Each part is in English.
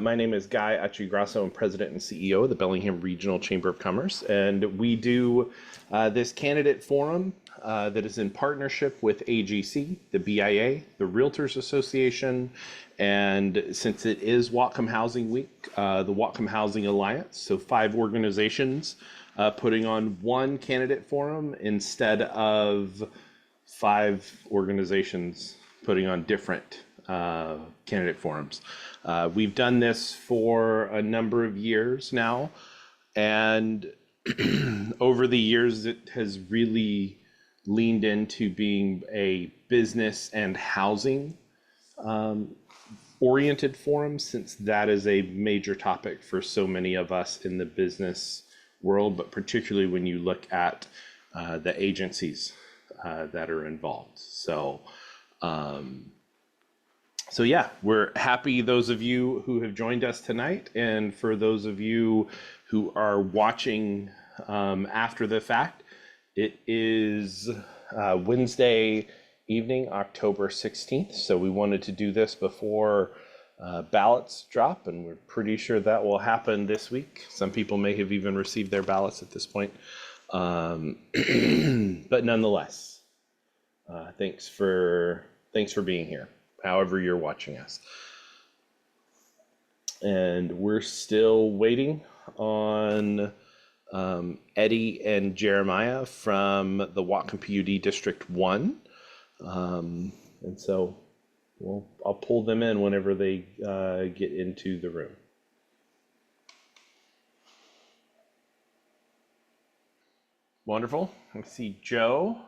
My name is Guy Occhiogrosso. I'm President and CEO of the Bellingham Regional Chamber of Commerce, and we do this candidate forum that is in partnership with AGC, the BIA, the Realtors Association, and since it is Whatcom Housing Week, the Whatcom Housing Alliance, so 5 organizations putting on one candidate forum instead of 5 organizations putting on different candidate forums. We've done this for a number of years now, and over the years it has really leaned into being a business and housing oriented forum, since that is a major topic for so many of us in the business world, but particularly when you look at the agencies that are involved. So yeah, we're happy those of you who have joined us tonight, and for those of you who are watching after the fact, it is Wednesday evening, October 16th. So we wanted to do this before ballots drop, and we're pretty sure that will happen this week. Some people may have even received their ballots at this point. But nonetheless, thanks for being here, however you're watching us. And we're still waiting on Eddie and Jeremiah from the Whatcom PUD District 1. And so I'll pull them in whenever they get into the room. Wonderful. I see Joe.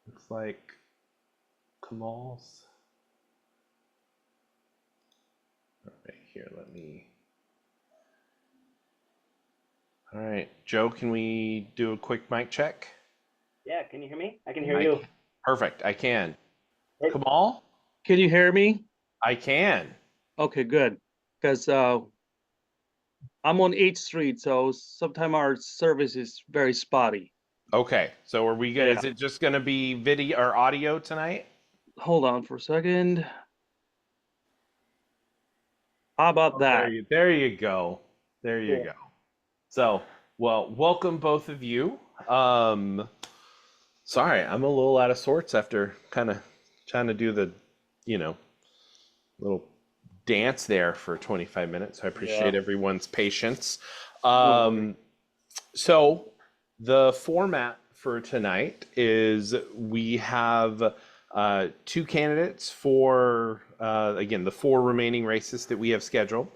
Looks like Kamal's. All right, here, all right, Joe, can we do a quick mic check? Yeah, can you hear me? I can hear you. Perfect, I can. Hey. Kamal? Can you hear me? I can. Okay, good. Because I'm on 8th Street, so sometimes our service is very spotty. Okay, so are we good? Yeah. Is it just going to be video or audio tonight? Hold on for a second. How about that? There you go. There you go. So, well, welcome both of you. Sorry, I'm a little out of sorts after kind of trying to do the, little dance there for 25 minutes. I appreciate everyone's patience. So the format for tonight is we have 2 candidates for, again, the 4 remaining races that we have scheduled.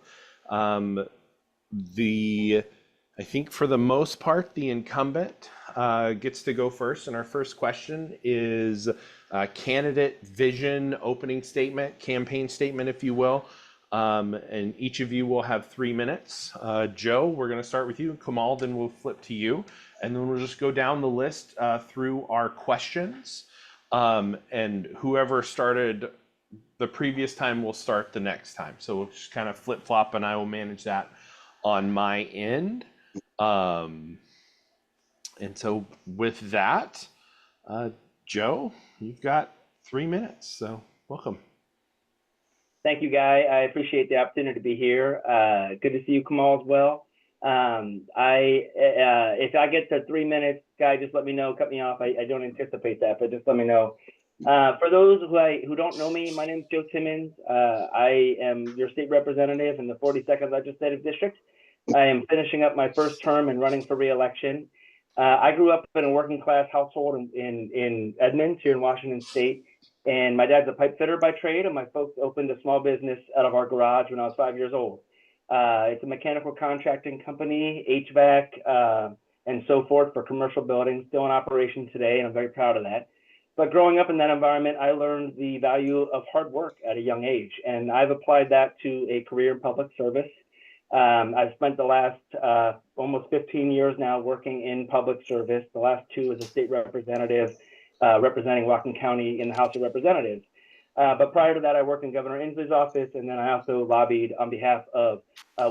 I think for the most part, the incumbent gets to go first. And our first question is candidate vision, opening statement, campaign statement, if you will. And each of you will have 3 minutes. Joe, we're going to start with you. Kamal, then we'll flip to you. And then we'll just go down the list through our questions. And whoever started the previous time will start the next time. So we'll just kind of flip flop, and I will manage that on my end. And so with that, Joe, you've got 3 minutes. So welcome. Thank you, Guy. I appreciate the opportunity to be here. Good to see you, Kamal, as well. If I get to 3 minutes, Guy, just let me know. Cut me off. I don't anticipate that, but just let me know. For those who don't know me, my name is Joe Timmons. I am your state representative in the 42nd Legislative District. I am finishing up my first term and running for re-election. I grew up in a working class household in Edmonds, here in Washington State. And my dad's a pipe fitter by trade, and my folks opened a small business out of our garage when I was 5 years old. It's a mechanical contracting company, HVAC, and so forth for commercial buildings, still in operation today, and I'm very proud of that. But growing up in that environment, I learned the value of hard work at a young age, and I've applied that to a career in public service. I've spent the last almost 15 years now working in public service, the last 2 as a state representative, representing Whatcom County in the House of Representatives. But prior to that, I worked in Governor Inslee's office, and then I also lobbied on behalf of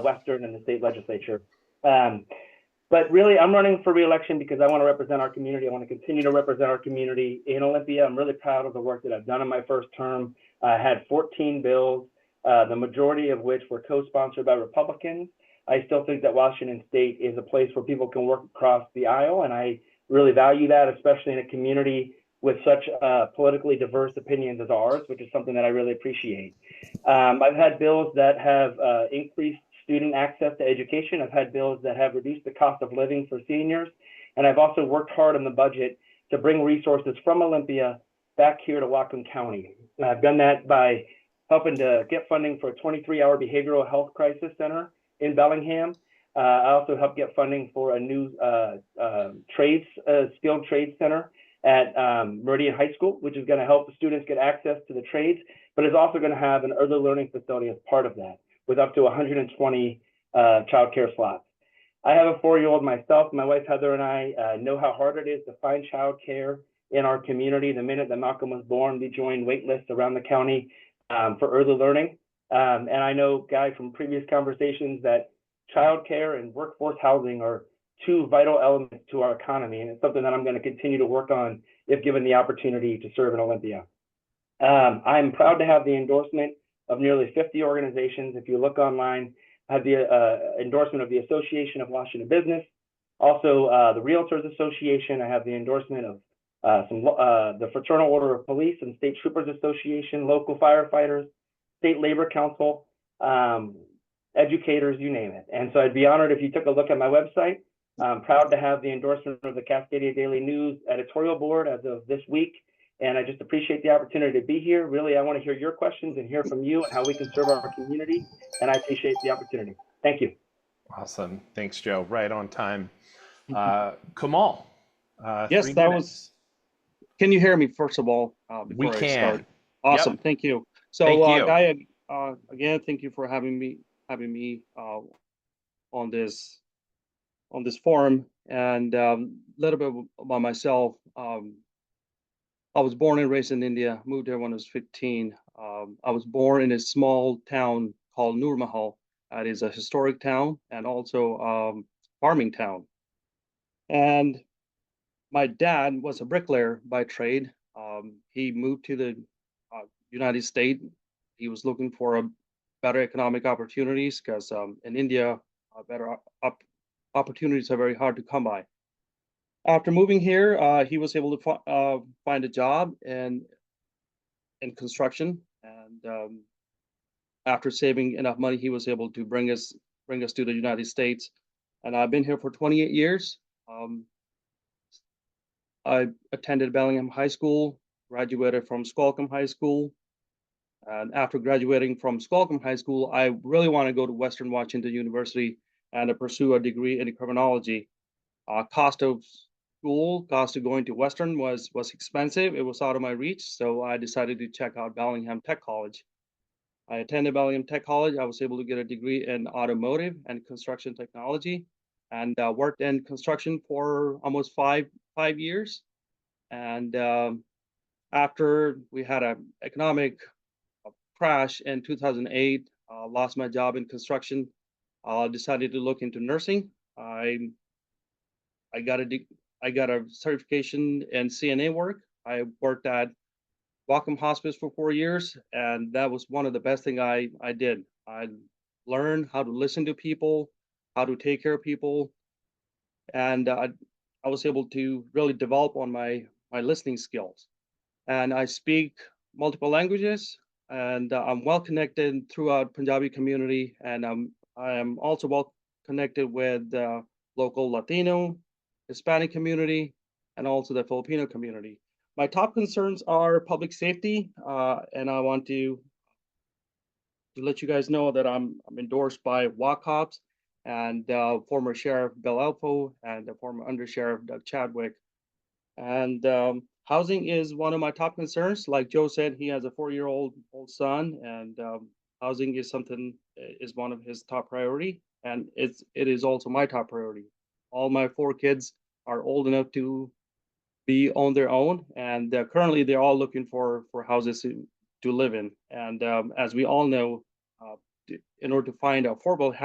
Western and the state legislature. But really, I'm running for re-election because I want to represent our community. I want to continue to represent our community in Olympia. I'm really proud of the work that I've done in my first term. had 14 bills, the majority of which were co-sponsored by Republicans. I still think that Washington State is a place where people can work across the aisle, and I really value that, especially in a community with such politically diverse opinions as ours, which is something that I really appreciate. I've had bills that have increased student access to education. I've had bills that have reduced the cost of living for seniors. And I've also worked hard on the budget to bring resources from Olympia back here to Whatcom County. And I've done that by helping to get funding for a 23-hour behavioral health crisis center in Bellingham. I also helped get funding for a new skilled trades center at Meridian High School, which is going to help the students get access to the trades, but is also going to have an early learning facility as part of that, with up to 120 childcare slots. I have a 4-year-old myself. My wife Heather and I know how hard it is to find childcare in our community. The minute that Malcolm was born, we joined wait lists around the county for early learning. And I know, Guy, from previous conversations that childcare and workforce housing are two vital elements to our economy, and it's something that I'm going to continue to work on if given the opportunity to serve in Olympia. I'm proud to have the endorsement of nearly 50 organizations. If you look online, I have the endorsement of the Association of Washington Business, also the Realtors Association. I have the endorsement of the Fraternal Order of Police and State Troopers Association, local firefighters, State Labor Council, educators, you name it. And so I'd be honored if you took a look at my website. I'm proud to have the endorsement of the Cascadia Daily News editorial board as of this week. And I just appreciate the opportunity to be here. Really, I want to hear your questions and hear from you and how we can serve our community. And I appreciate the opportunity. Thank you. Awesome. Thanks, Joe. Right on time. Kamal, Yes, 3 that minutes. was. Can you hear me first of all? We Before I can. start? Awesome. Yep. Thank you. So, Thank you. Guy, again, thank you for having me on this forum. And a little bit about myself. I was born and raised in India. Moved here when I was 15. I was born in a small town called Nurmahal. It is a historic town and also farming town. And my dad was a bricklayer by trade. He moved to the United States. He was looking for a better economic opportunities because in India, better opportunities are very hard to come by. After moving here, he was able to find a job in construction, and after saving enough money, he was able to bring us to the United States. And I've been here for 28 years. I attended Bellingham High School, graduated from Squalcombe High School. And after graduating from Squalcombe High School, I really want to go to Western Washington University and pursue a degree in criminology. Cost of going to Western was expensive. It was out of my reach, so I decided to check out Bellingham Tech College. I attended Bellingham Tech College. I was able to get a degree in automotive and construction technology, and worked in construction for almost five years. And after we had an economic crash in 2008, lost my job in construction. Decided to look into nursing. I got a certification in CNA work. I worked at Whatcom Hospice for 4 years, and that was one of the best things I did. I learned how to listen to people, how to take care of people, and I was able to really develop on my listening skills. And I speak multiple languages, and I'm well connected throughout Punjabi community, and I am also well connected with the local Latino, Hispanic community, and also the Filipino community. My top concerns are public safety, and I want to let you guys know that I'm endorsed by WACOPS and former Sheriff Bill Elfo and the former Undersheriff Doug Chadwick. And housing is one of my top concerns. Like Joe said, he has a 4-year-old son, and housing is one of his top priority, and it is also my top priority. All my 4 kids are old enough to be on their own, and currently they're all looking for houses to live in. And as we all know, in order to find affordable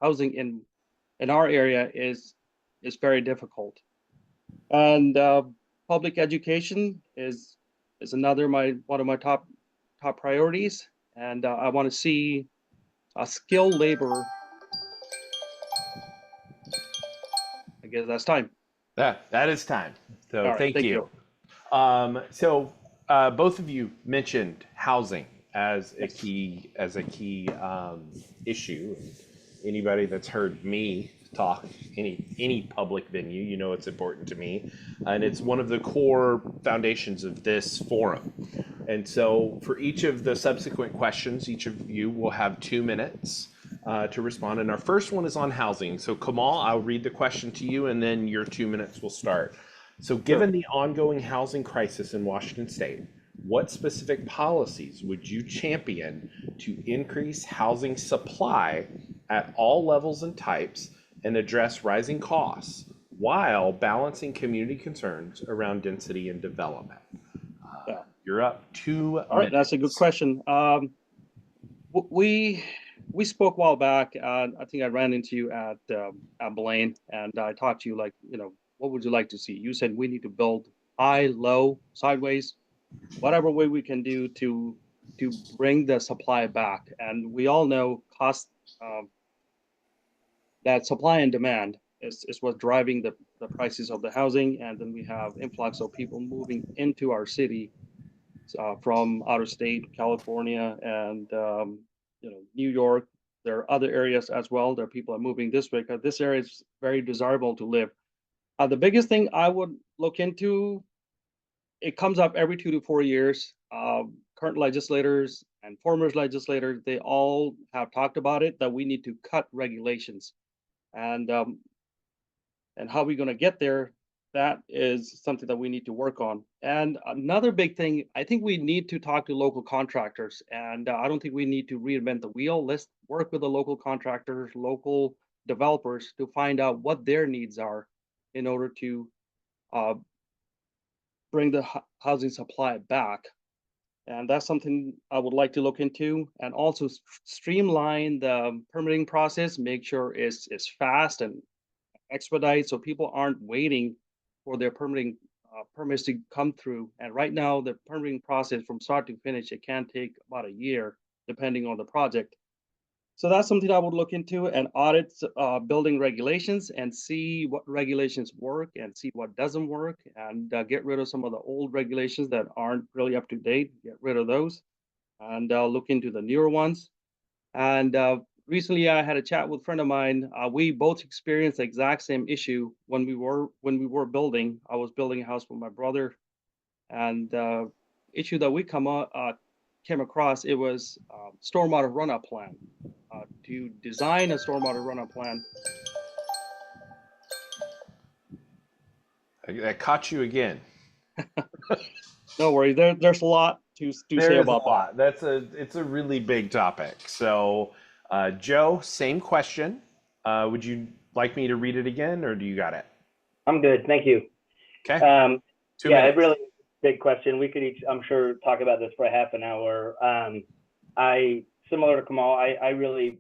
housing in our area is very difficult. And public education is another one of my top top priorities, and I want to see a skilled labor. I guess that's time. That is time. So All right, thank thank you. you. Both of you mentioned housing as a Yes. key issue. Anybody that's heard me talk any public venue, you know it's important to me, and it's one of the core foundations of this forum. And so, for each of the subsequent questions, each of you will have 2 minutes to respond. And our first one is on housing. So, Kamal, I'll read the question to you, and then your 2 minutes will start. So, given the ongoing housing crisis in Washington State, what specific policies would you champion to increase housing supply at all levels and types and address rising costs while balancing community concerns around density and development? Yeah. You're up. All right, that's a good question. We spoke a while back. I think I ran into you at Blaine, and I talked to you like, what would you like to see? You said we need to build high, low, sideways, whatever way we can do to bring the supply back. And we all know cost that supply and demand is what's driving the prices of the housing, and then we have influx of people moving into our city from out of state, California, and New York. There are other areas as well. There are people are moving this way because this area is very desirable to live. The biggest thing I would look into, it comes up every 2 to 4 years. Current legislators and former legislators, they all have talked about it, that we need to cut regulations. And how we're going to get there, that is something that we need to work on. And another big thing, I think we need to talk to local contractors, and I don't think we need to reinvent the wheel. Let's work with the local contractors, local developers, to find out what their needs are in order to bring the housing supply back. And that's something I would like to look into, and also streamline the permitting process, make sure it's fast and expedite, so people aren't waiting for their permits to come through. And right now, the permitting process from start to finish, it can take about a year, depending on the project. So that's something I would look into, and audit building regulations and see what regulations work and see what doesn't work, and get rid of some of the old regulations that aren't really up to date, get rid of those, and look into the newer ones. And recently I had a chat with a friend of mine. We both experienced the exact same issue when we were building. I was building a house with my brother, and issue that we came across, it was stormwater runoff plan. To design a stormwater runoff plan. That caught you again. No worries. There's a lot to say about that. It's a really big topic. So, Joe, same question. Would you like me to read it again, or do you got it? I'm good, thank you. Okay. 2 Yeah, minutes. it really is a big question. We could each, I'm sure, talk about this for a half an hour. Similar to Kamal, I really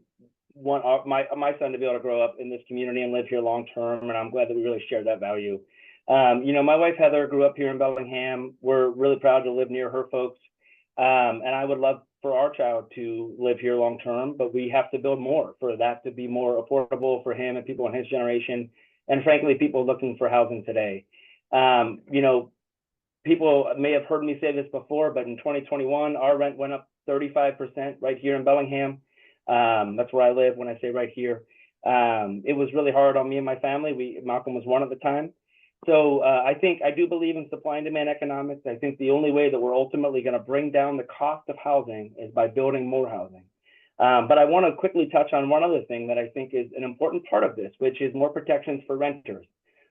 want my son to be able to grow up in this community and live here long term, and I'm glad that we really share that value. My wife Heather grew up here in Bellingham. We're really proud to live near her folks, and I would love for our child to live here long term, but we have to build more for that to be more affordable for him and people in his generation, and frankly, people looking for housing today. People may have heard me say this before, but in 2021, our rent went up 35% right here in Bellingham. That's where I live when I say right here. It was really hard on me and my family. Malcolm was one at the time. So I do believe in supply and demand economics. I think the only way that we're ultimately going to bring down the cost of housing is by building more housing. But I want to quickly touch on one other thing that I think is an important part of this, which is more protections for renters.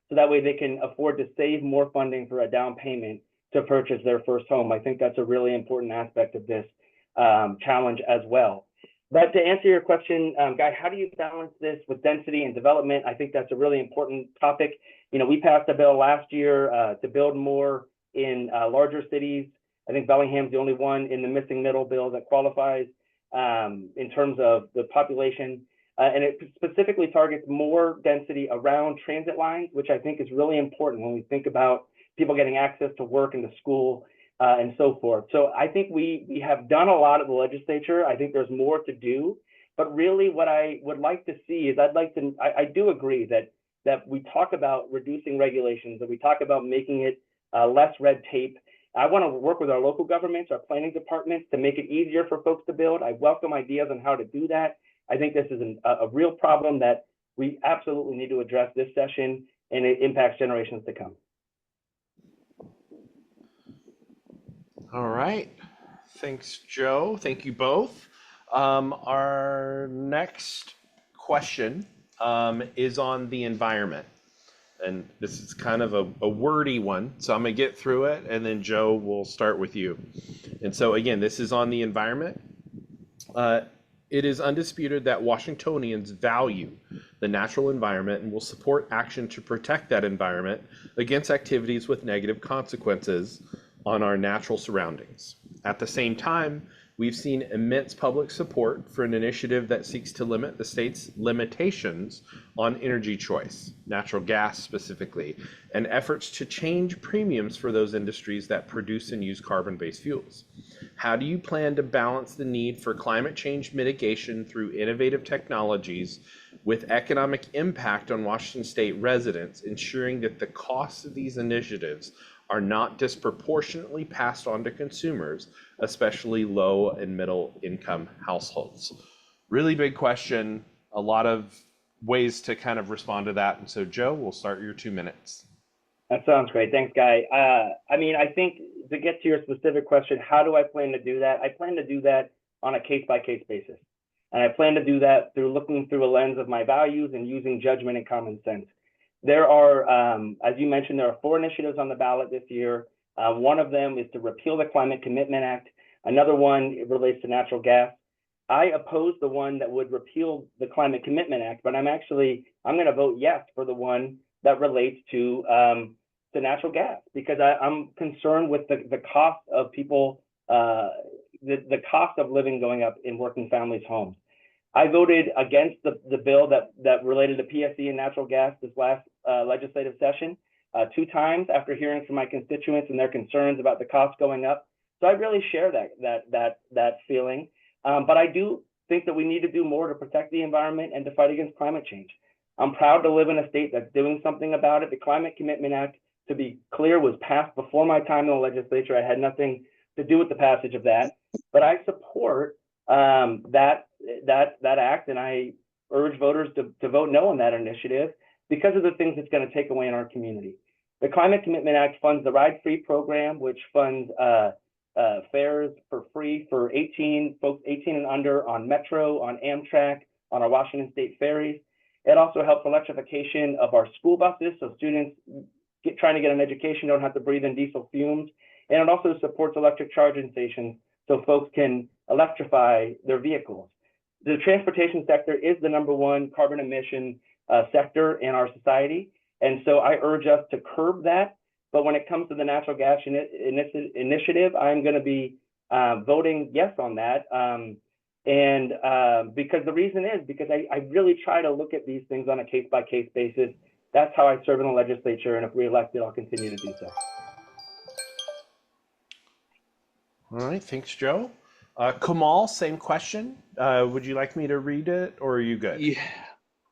So that way they can afford to save more funding for a down payment to purchase their first home. I think that's a really important aspect of this challenge as well. But to answer your question, Guy, how do you balance this with density and development? I think that's a really important topic. We passed a bill last year to build more in larger cities. I think Bellingham's the only one in the missing middle bill that qualifies in terms of the population. And it specifically targets more density around transit lines, which I think is really important when we think about people getting access to work and to school. and so forth. So I think we have done a lot at the legislature. I think there's more to do. But really what I would like to see is I do agree that we talk about reducing regulations, that we talk about making it less red tape. I want to work with our local governments, our planning departments to make it easier for folks to build. I welcome ideas on how to do that. I think this is a real problem that we absolutely need to address this session, and it impacts generations to come. All right. Thanks, Joe. Thank you both. Our next question is on the environment. And this is kind of a wordy one, so I'm gonna get through it, and then Joe, we'll start with you. And so again, this is on the environment. It is undisputed that Washingtonians value the natural environment and will support action to protect that environment against activities with negative consequences on our natural surroundings. At the same time, we've seen immense public support for an initiative that seeks to limit the state's limitations on energy choice, natural gas specifically, and efforts to change premiums for those industries that produce and use carbon-based fuels. How do you plan to balance the need for climate change mitigation through innovative technologies with economic impact on Washington state residents, ensuring that the costs of these initiatives are not disproportionately passed on to consumers, especially low and middle income households? Really big question, a lot of ways to kind of respond to that. And so Joe, we'll start your 2 minutes. That sounds great. Thanks, Guy. I mean, I think to get to your specific question, how do I plan to do that? I plan to do that on a case-by-case basis. And I plan to do that through looking through a lens of my values and using judgment and common sense. There are, as you mentioned, there are 4 initiatives on the ballot this year. One of them is to repeal the Climate Commitment Act. Another one relates to natural gas. I oppose the one that would repeal the Climate Commitment Act, but I'm going to vote yes for the one that relates to natural gas, because I'm concerned with the cost of people, the cost of living going up in working families' homes. I voted against the bill that related to PSE and natural gas this last legislative session 2 times after hearing from my constituents and their concerns about the cost going up. So I really share that feeling. But I do think that we need to do more to protect the environment and to fight against climate change. I'm proud to live in a state that's doing something about it. The Climate Commitment Act, to be clear, was passed before my time in the legislature. I had nothing to do with the passage of that, but I support that act, and I urge voters to vote no on that initiative because of the things it's going to take away in our community. The Climate Commitment Act funds the Ride Free program, which funds fares for free for folks 18 and under on Metro, on Amtrak, on our Washington State ferries. It also helps electrification of our school buses, so students trying to get an education don't have to breathe in diesel fumes. And it also supports electric charging stations so folks can electrify their vehicles. The transportation sector is the #1 carbon emission sector in our society. And so I urge us to curb that. But when it comes to the natural gas initiative, I'm going to be voting yes on that. Because the reason is because I really try to look at these things on a case-by-case basis. That's how I serve in the legislature. And if reelected, I'll continue to do so. All right, thanks, Joe. Kamal, same question. Would you like me to read it, or are you good? Yeah.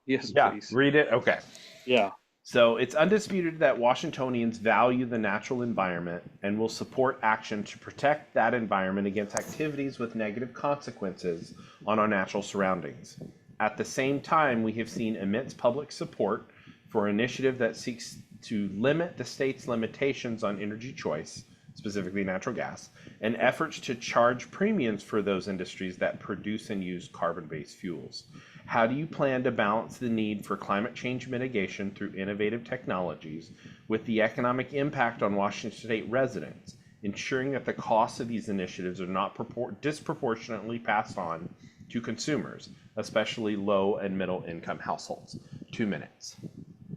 Yes, Yeah, please. read it. Okay. Yeah. So it's undisputed that Washingtonians value the natural environment and will support action to protect that environment against activities with negative consequences on our natural surroundings. At the same time, we have seen immense public support for an initiative that seeks to limit the state's limitations on energy choice, specifically natural gas, and efforts to charge premiums for those industries that produce and use carbon-based fuels. How do you plan to balance the need for climate change mitigation through innovative technologies with the economic impact on Washington State residents, ensuring that the costs of these initiatives are not disproportionately passed on to consumers, especially low and middle income households? 2 minutes.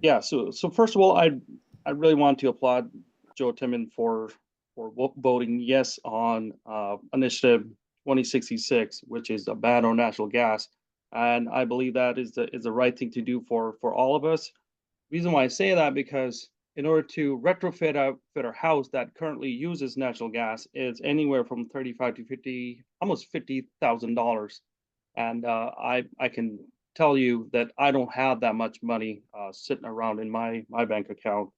Yeah. So first of all, I really want to applaud Joe Timmons for voting yes on Initiative 2066, which is a ban on natural gas. And I believe that is the right thing to do for all of us. Reason why I say that, because in order to retrofit a house that currently uses natural gas is anywhere from 35 to 50, almost $50,000. And I can tell you that I don't have that much money sitting around in my bank account.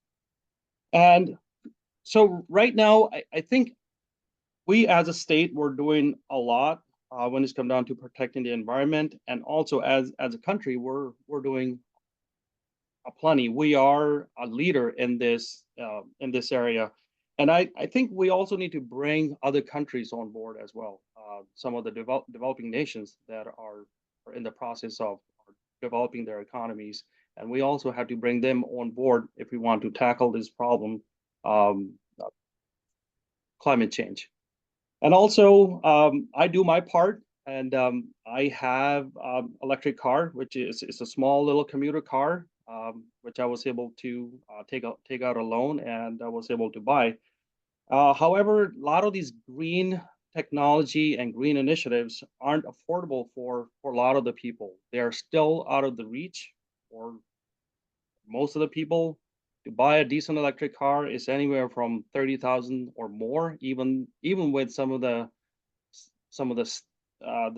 And so right now, I think we as a state, we're doing a lot when it's come down to protecting the environment. And also as a country, we're doing plenty. We are a leader in this area. And I think we also need to bring other countries on board as well. Some of the developing nations that are in the process of developing their economies. And we also have to bring them on board if we want to tackle this problem, um, climate change. And also, I do my part, and I have electric car, which is a small little commuter car, which I was able to take out a loan, and I was able to buy. However, a lot of these green technology and green initiatives aren't affordable for a lot of the people. They are still out of the reach for most of the people. To buy a decent electric car is anywhere from 30,000 or more, even with the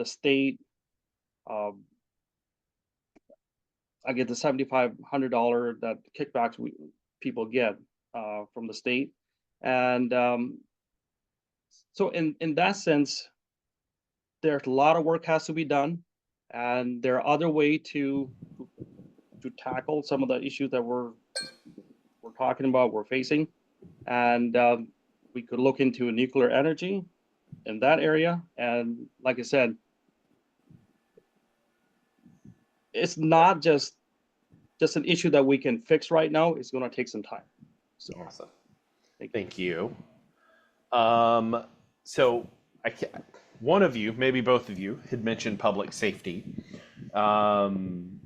state. Um, I get the $7,500 that kickbacks people get from the state, and so in that sense, there's a lot of work has to be done, and there are other way to tackle some of the issues that we're talking about, we're facing, and we could look into nuclear energy in that area. And like I said, it's not just an issue that we can fix right now. It's going to take some time. So Awesome. thank you. Thank you. So one of you, maybe both of you, had mentioned public safety, and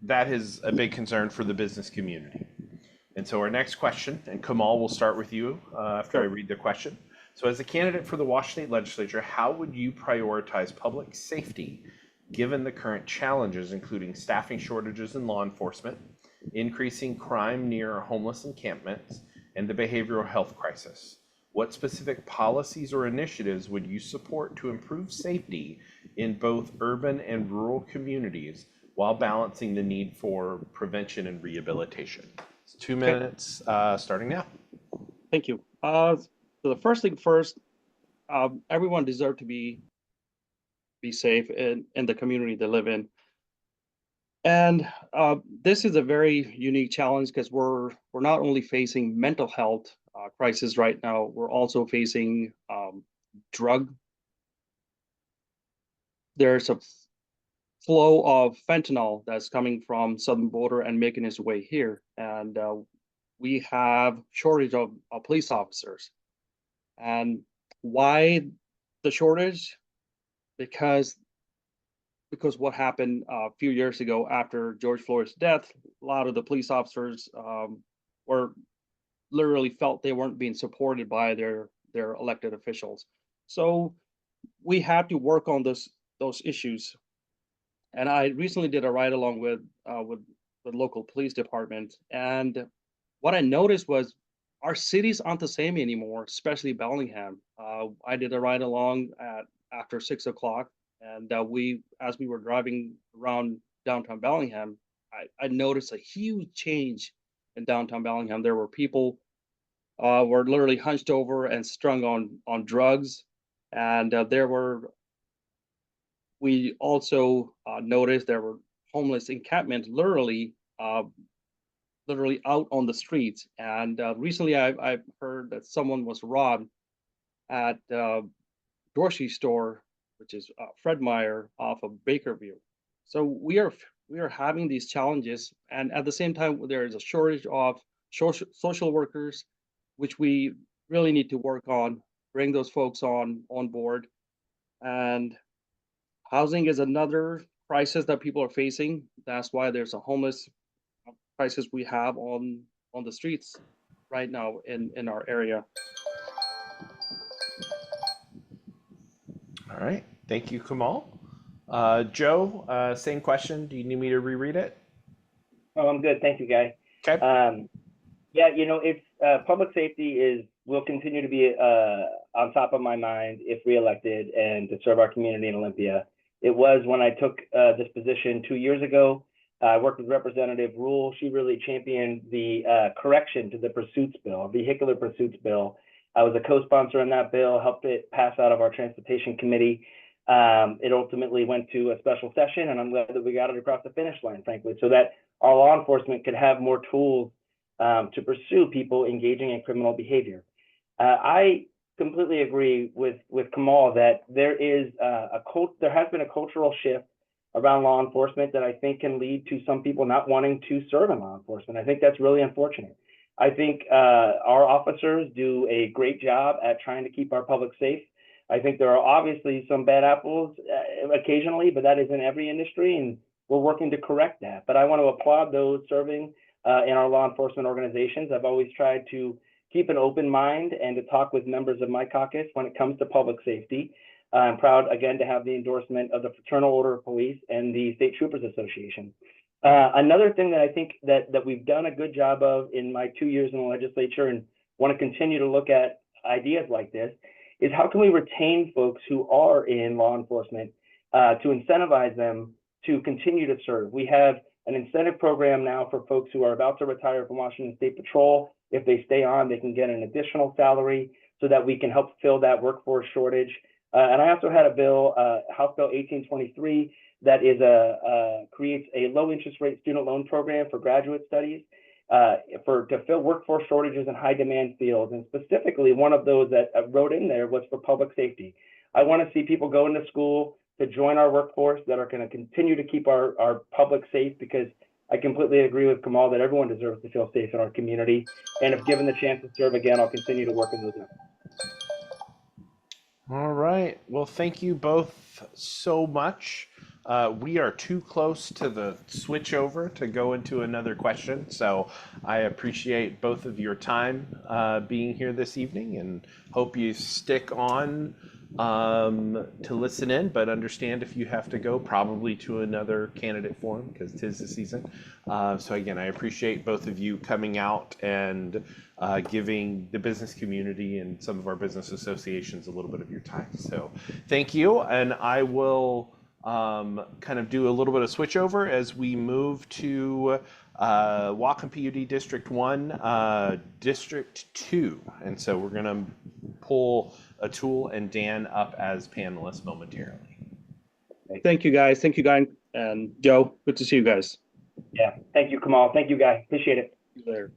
that is a big concern for the business community. And so our next question, and Kamal, we'll start with you after I Sure. read the question. So as a candidate for the Washington State Legislature, how would you prioritize public safety given the current challenges, including staffing shortages in law enforcement, increasing crime near homeless encampments, and the behavioral health crisis? What specific policies or initiatives would you support to improve safety in both urban and rural communities while balancing the need for prevention and rehabilitation? It's 2 Okay. minutes starting now. Thank you. So the first thing first, everyone deserves to be safe in the community they live in. And this is a very unique challenge because we're not only facing mental health crisis right now, we're also facing drug. There's a flow of fentanyl that's coming from southern border and making its way here, and we have shortage of police officers. And why the shortage? Because what happened a few years ago after George Floyd's death, a lot of the police officers were literally felt they weren't being supported by their elected officials. So we have to work on those issues. And I recently did a ride along with the local police department, and what I noticed was our cities aren't the same anymore, especially Bellingham. I did a ride along at after 6 o'clock, and as we were driving around downtown Bellingham, I noticed a huge change in downtown Bellingham. There were people were literally hunched over and strung on drugs, and we also noticed there were homeless encampments literally out on the streets. And recently I've heard that someone was robbed at grocery store, which is Fred Meyer off of Bakerview. So we are having these challenges, and at the same time there is a shortage of social workers, which we really need to work on, bring those folks on board. And housing is another crisis that people are facing. That's why there's a homeless crisis we have on the streets right now in our area. All right. Thank you, Kamal. Joe, same question. Do you need me to reread it? Oh, I'm good. Thank you, Guy. Okay. Yeah, it's public safety will continue to be on top of my mind if reelected and to serve our community in Olympia. It was when I took this position 2 years ago. I worked with Representative Rule. She really championed the correction to the pursuits bill, vehicular pursuits bill. I was a co-sponsor in that bill, helped it pass out of our transportation committee. It ultimately went to a special session, and I'm glad that we got it across the finish line, frankly, so that our law enforcement could have more tools to pursue people engaging in criminal behavior. I completely agree with Kamal that there has been a cultural shift around law enforcement that I think can lead to some people not wanting to serve in law enforcement. I think that's really unfortunate. I think our officers do a great job at trying to keep our public safe. I think there are obviously some bad apples occasionally, but that is in every industry, and we're working to correct that. But I want to applaud those serving in our law enforcement organizations. I've always tried to keep an open mind and to talk with members of my caucus when it comes to public safety. I'm proud, again, to have the endorsement of the Fraternal Order of Police and the State Troopers Association. Another thing that I think that we've done a good job of in my 2 years in the legislature, and want to continue to look at ideas like this, is how can we retain folks who are in law enforcement to incentivize them to continue to serve. We have an incentive program now for folks who are about to retire from Washington State Patrol. If they stay on, they can get an additional salary so that we can help fill that workforce shortage. And I also had a bill, House Bill 1823, that creates a low interest rate student loan program for graduate studies to fill workforce shortages in high demand fields. And specifically, one of those that I wrote in there was for public safety. I want to see people go into school to join our workforce that are going to continue to keep our public safe, because I completely agree with Kamal that everyone deserves to feel safe in our community. And if given the chance to serve again, I'll continue to work in those efforts. All right. Well, thank you both so much. We are too close to the switch over to go into another question. So I appreciate both of your time being here this evening, and hope you stick on to listen in, but understand if you have to go probably to another candidate forum because 'tis the season. So again, I appreciate both of you coming out and giving the business community and some of our business associations a little bit of your time. So thank you, and I will kind of do a little bit of switch over as we move to Whatcom PUD District 1, District 2. And so we're going to pull Atul and Dan up as panelists momentarily. Thank you, guys. Thank you, guys. And Joe, good to see you guys. Yeah, thank you, Kamal. Thank you, guys. Appreciate it. There.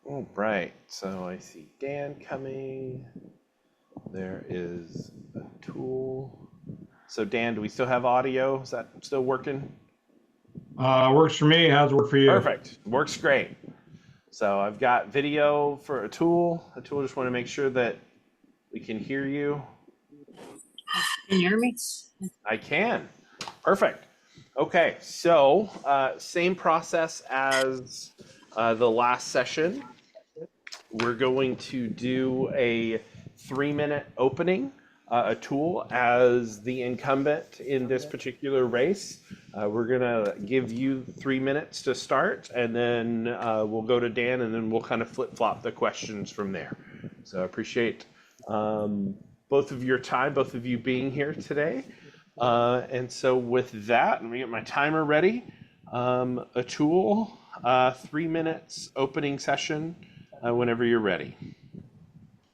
All right, so I see Dan coming. There is Atul. So Dan, do we still have audio? Is that still working? Works for me. How's it work for you? Perfect. Works great. So I've got video for Atul. Atul, just want to make sure that we can hear you. Can you hear me? I can. Perfect. Okay, so same process as the last session. We're going to do a 3-minute opening. Atul, as the incumbent in this particular race, we're going to give you 3 minutes to start, and then we'll go to Dan, and then we'll kind of flip-flop the questions from there. So I appreciate both of your time, both of you being here today. And so with that, let me get my timer ready. Atul, 3 minutes opening session whenever you're ready.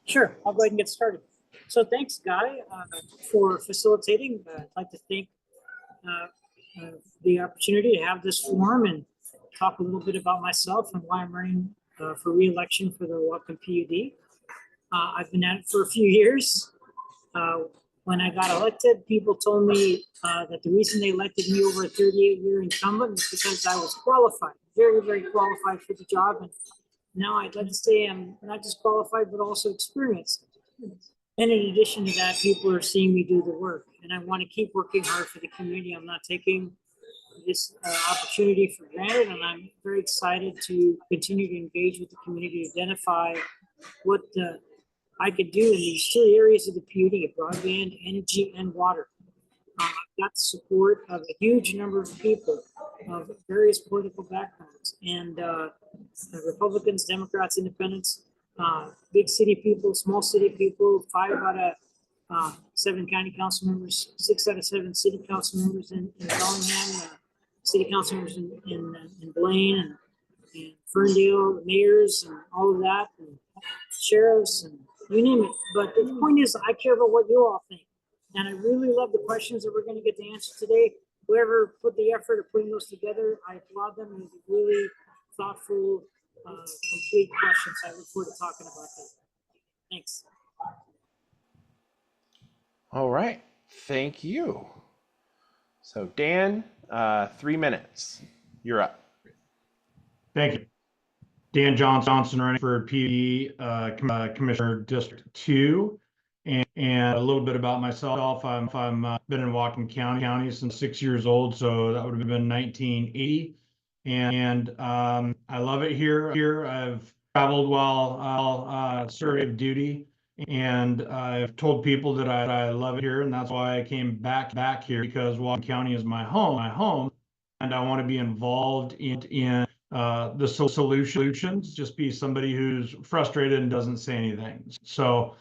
Sure, I'll go ahead and get started. So thanks, Guy, for facilitating. I'd like to thank the opportunity to have this forum and talk a little bit about myself and why I'm running for re-election for the Whatcom PUD. I've been at it for a few years. When I got elected, people told me that the reason they elected me over a 38-year incumbent was because I was qualified, very, very qualified for the job. And now I'd like to say I'm not just qualified, but also experienced. And in addition to that, people are seeing me do the work, and I want to keep working hard for the community. I'm not taking this opportunity for granted, and I'm very excited to continue to engage with the community to identify what I could do in these three areas of the PUD: broadband, energy, and water. I've got the support of a huge number of people of various political backgrounds, and Republicans, Democrats, Independents, big city people, small city people, 5 out of 7 county council members, 6 out of 7 city council members in Bellingham, city council members in Blaine and Ferndale, mayors, and all of that, and sheriffs, and you name it. But the point is, I care about what you all think. And I really love the questions that we're going to get to answer today. Whoever put the effort of putting those together, I applaud them. It was really thoughtful, complete questions. I look forward to talking about that. Thanks. All right. Thank you. So Dan, 3 minutes. You're up. Thank you. Dan Johnson running for PUD Commissioner District 2. And a little bit about myself. I'm been in Whatcom County since 6 years old, so that would have been 1980. And I love it here. I've traveled while serving duty, and I've told people that I love it here, and that's why I came back here, because Whatcom County is my home, and I want to be involved in the solutions. Just be somebody who's frustrated and doesn't say anything. So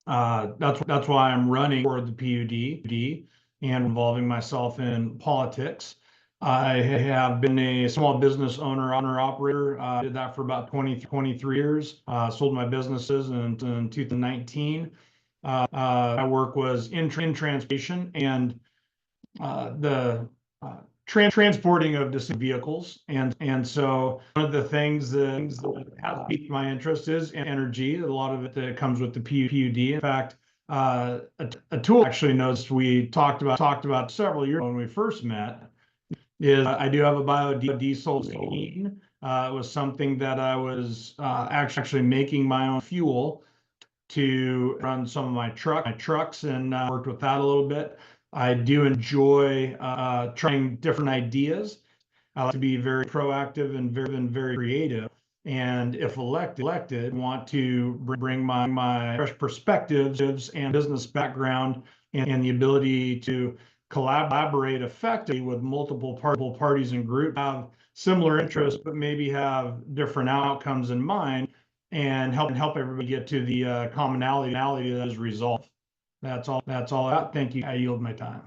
that's why I'm running for the PUD and involving myself in politics. I have been a small business owner operator. Did that for about 23 years. Sold my businesses in 2019. My work was in transportation and the transporting of disabled vehicles, and so one of the things that has piqued my interest is energy. A lot of it that comes with the PUD. In fact, a tool I actually noticed we talked about several years ago when we first met is I do have a biodiesel scheme. It was something that I was actually making my own fuel to run some of my trucks, and worked with that a little bit. I do enjoy trying different ideas. I like to be very proactive and very creative. And if elected, want to bring my fresh perspectives and business background and the ability to collaborate effectively with multiple parties and groups, have similar interests, but maybe have different outcomes in mind, and help everybody get to the commonality that is resolved. That's all I got. Thank you. I yield my time.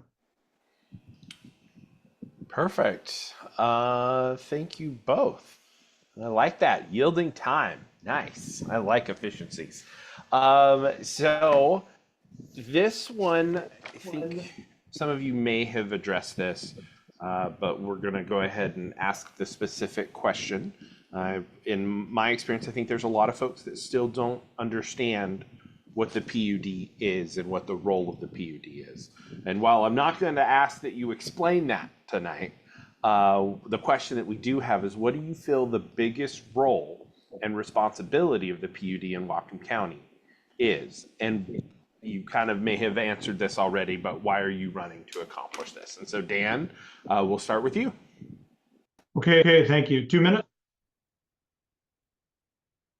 Perfect. Thank you both. I like that. Yielding time. Nice. I like efficiencies. So this one, I think some of you may have addressed this, but we're going to go ahead and ask the specific question. In my experience, I think there's a lot of folks that still don't understand what the PUD is and what the role of the PUD is. And while I'm not going to ask that you explain that tonight, the question that we do have is, what do you feel the biggest role and responsibility of the PUD in Whatcom County is? And you kind of may have answered this already, but why are you running to accomplish this? And so Dan, we'll start with you. Okay, thank you. 2 minutes?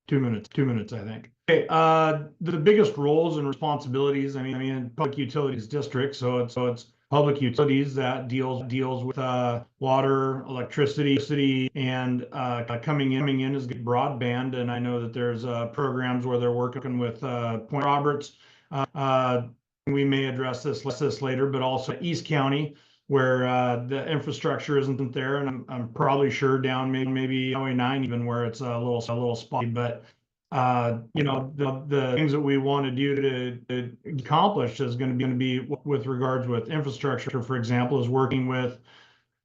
2 minutes, 2 minutes, I think. Okay, the biggest roles and responsibilities, I mean, public utilities district, so it's public utilities that deals with water, electricity, and coming in is broadband. And I know that there's programs where they're working with Point Roberts. We may address this later, but also East County, where the infrastructure isn't there, and I'm probably sure down maybe Highway 9 even, where it's a little spotty. But the things that we want to do to accomplish is going to be with regards with infrastructure, for example, is working with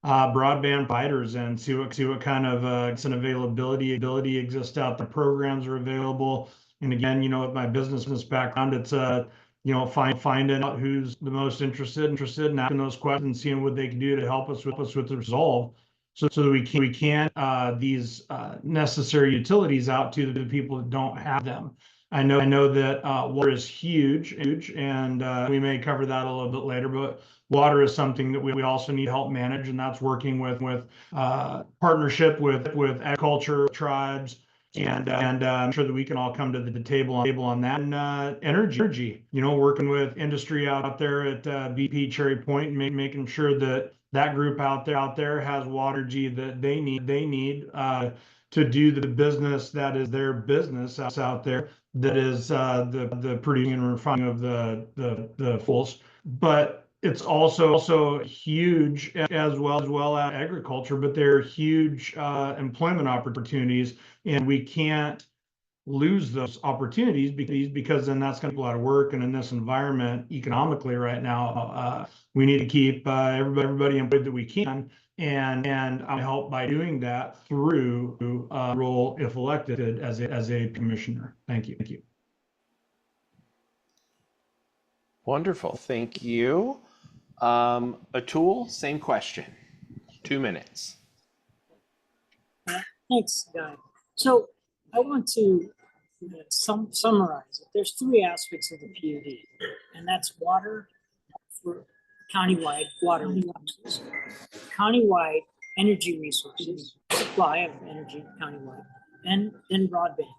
broadband providers and see what kind of availability exists out there. Programs are available, and again, with my business background, it's finding out who's the most interested and asking those questions, seeing what they can do to help us with the resolve, so that we can these necessary utilities out to the people that don't have them. I know that water is huge, and we may cover that a little bit later. But water is something that we also need help manage, and that's working with partnership with agriculture tribes, and I'm sure that we can all come to the table on that. And energy, working with industry out there at BP Cherry Point, and making sure that that group out there has water that they need to do the business that is their business out there, that is the producing and refining of the fuels. But it's also huge as well as agriculture, but they're huge employment opportunities, and we can't lose those opportunities because then that's going to go out of work. And in this environment economically right now, we need to keep everybody employed that we can, and I help by doing that through role if elected as a commissioner. Thank you. Wonderful. Thank you. Atul, same question. 2 minutes. Thanks, Guy. So I want to summarize it. There's three aspects of the PUD, and that's water for countywide water resources, countywide energy resources, supply of energy countywide, and then broadband.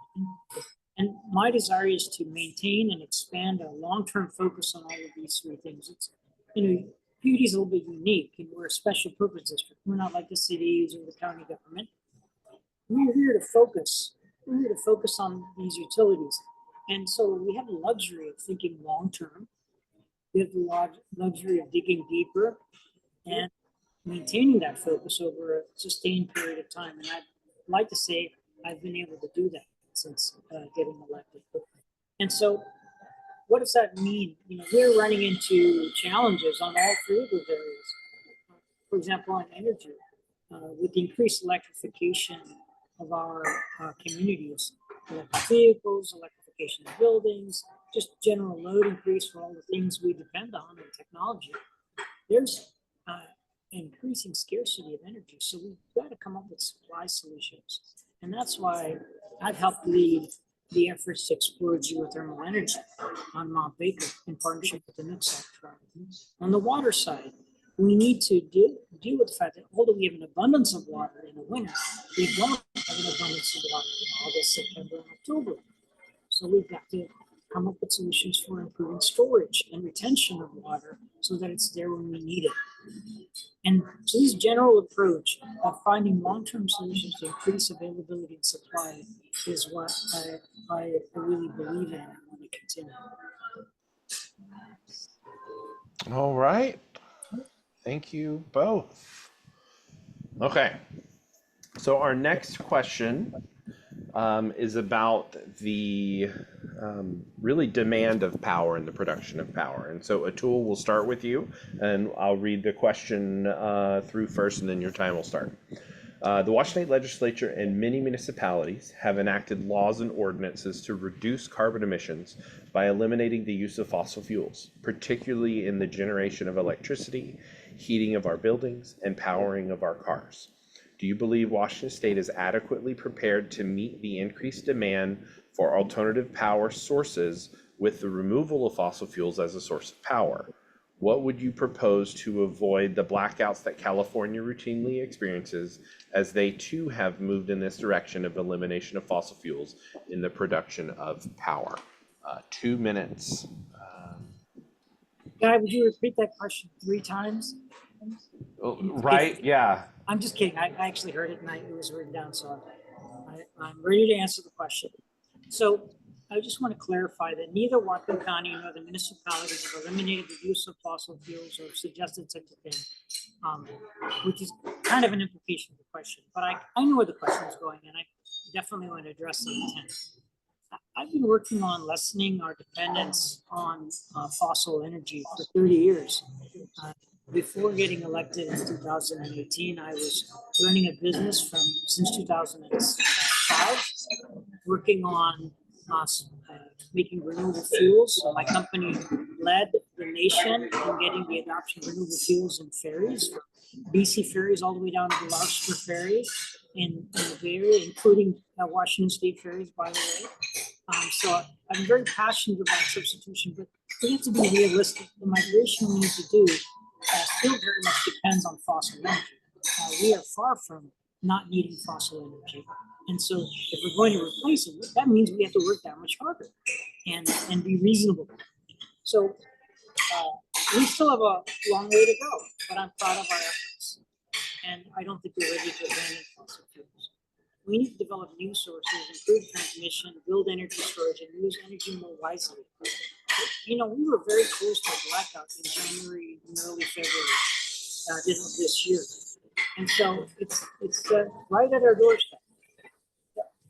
And my desire is to maintain and expand a long-term focus on all of these three things. It's, PUD is a little bit unique, and we're a special purpose district. We're not like the cities or the county government. We're here to focus. We're here to focus on these utilities. And so we have the luxury of thinking long-term. We have the luxury of digging deeper and maintaining that focus over a sustained period of time. And I'd like to say I've been able to do that since getting elected. And so what does that mean? We're running into challenges on all three of those areas. For example, on energy, with the increased electrification of our communities, electric vehicles, electrification of buildings, just general load increase for all the things we depend on in technology, there's increasing scarcity of energy. So we've got to come up with supply solutions. And that's why I've helped lead the efforts to explore geothermal energy on Mount Baker in partnership with the Nooksack tribe. On the water side, we need to deal with the fact that although we have an abundance of water in the winter, we don't have an abundance of water in August, September, and October. So we've got to come up with solutions for improving storage and retention of water so that it's there when we need it. And so this general approach of finding long-term solutions to increase availability and supply is what I really believe in and want to continue. All right. Thank you both. Okay. So our next question is about the really demand of power and the production of power. And so Atul, we'll start with you, and I'll read the question through first, and then your time will start. The Washington State Legislature and many municipalities have enacted laws and ordinances to reduce carbon emissions by eliminating the use of fossil fuels, particularly in the generation of electricity, heating of our buildings, and powering of our cars. Do you believe Washington State is adequately prepared to meet the increased demand for alternative power sources with the removal of fossil fuels as a source of power? What would you propose to avoid the blackouts that California routinely experiences, as they too have moved in this direction of elimination of fossil fuels in the production of power? 2 minutes. Guy, would you repeat that question 3 times? Right, yeah. I'm just kidding. I actually heard it and it was written down, so I'm ready to answer the question. So I just want to clarify that neither Whatcom County nor the municipalities have eliminated the use of fossil fuels or suggested such a thing, which is kind of an implication of the question. But I know where the question is going, and I definitely want to address the intent. I've been working on lessening our dependence on fossil energy for 30 years. Before getting elected in 2018, I was running a business since 2005, working on making renewable fuels. So my company led the nation in getting the adoption of renewable fuels in ferries, from BC ferries all the way down to the Larkspur ferry in the Bay Area, including Washington State ferries, by the way. So I'm very passionate about substitution, but we have to be realistic. The migration we need to do still very much depends on fossil energy. We are far from not needing fossil energy. And so if we're going to replace it, that means we have to work that much harder and be reasonable. So we still have a long way to go, but I'm proud of our efforts. And I don't think we're ready to abandon fossil fuels. We need to develop new sources, improve transmission, build energy storage, and use energy more wisely. You know, we were very close to a blackout in January and early February this year. And so it's right at our doorstep.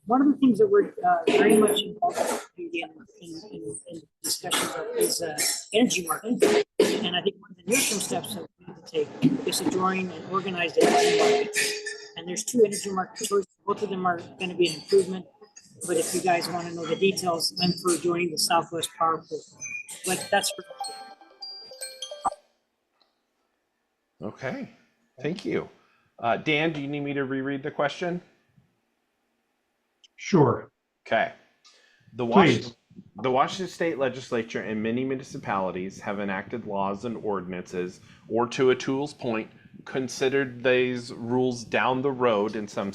One of the things that we're very much involved in discussions is energy market. And I think one of the near-term steps that we need to take is to join an organized energy market. And there's 2 energy market choices. Both of them are going to be an improvement. But if you guys want to know the details, I'm for joining the Southwest Power Pool. But that's for Okay, thank you. Dan, do you need me to reread the question? Sure. Okay. Please. The Washington State Legislature and many municipalities have enacted laws and ordinances, or to Atul's point, considered these rules down the road in some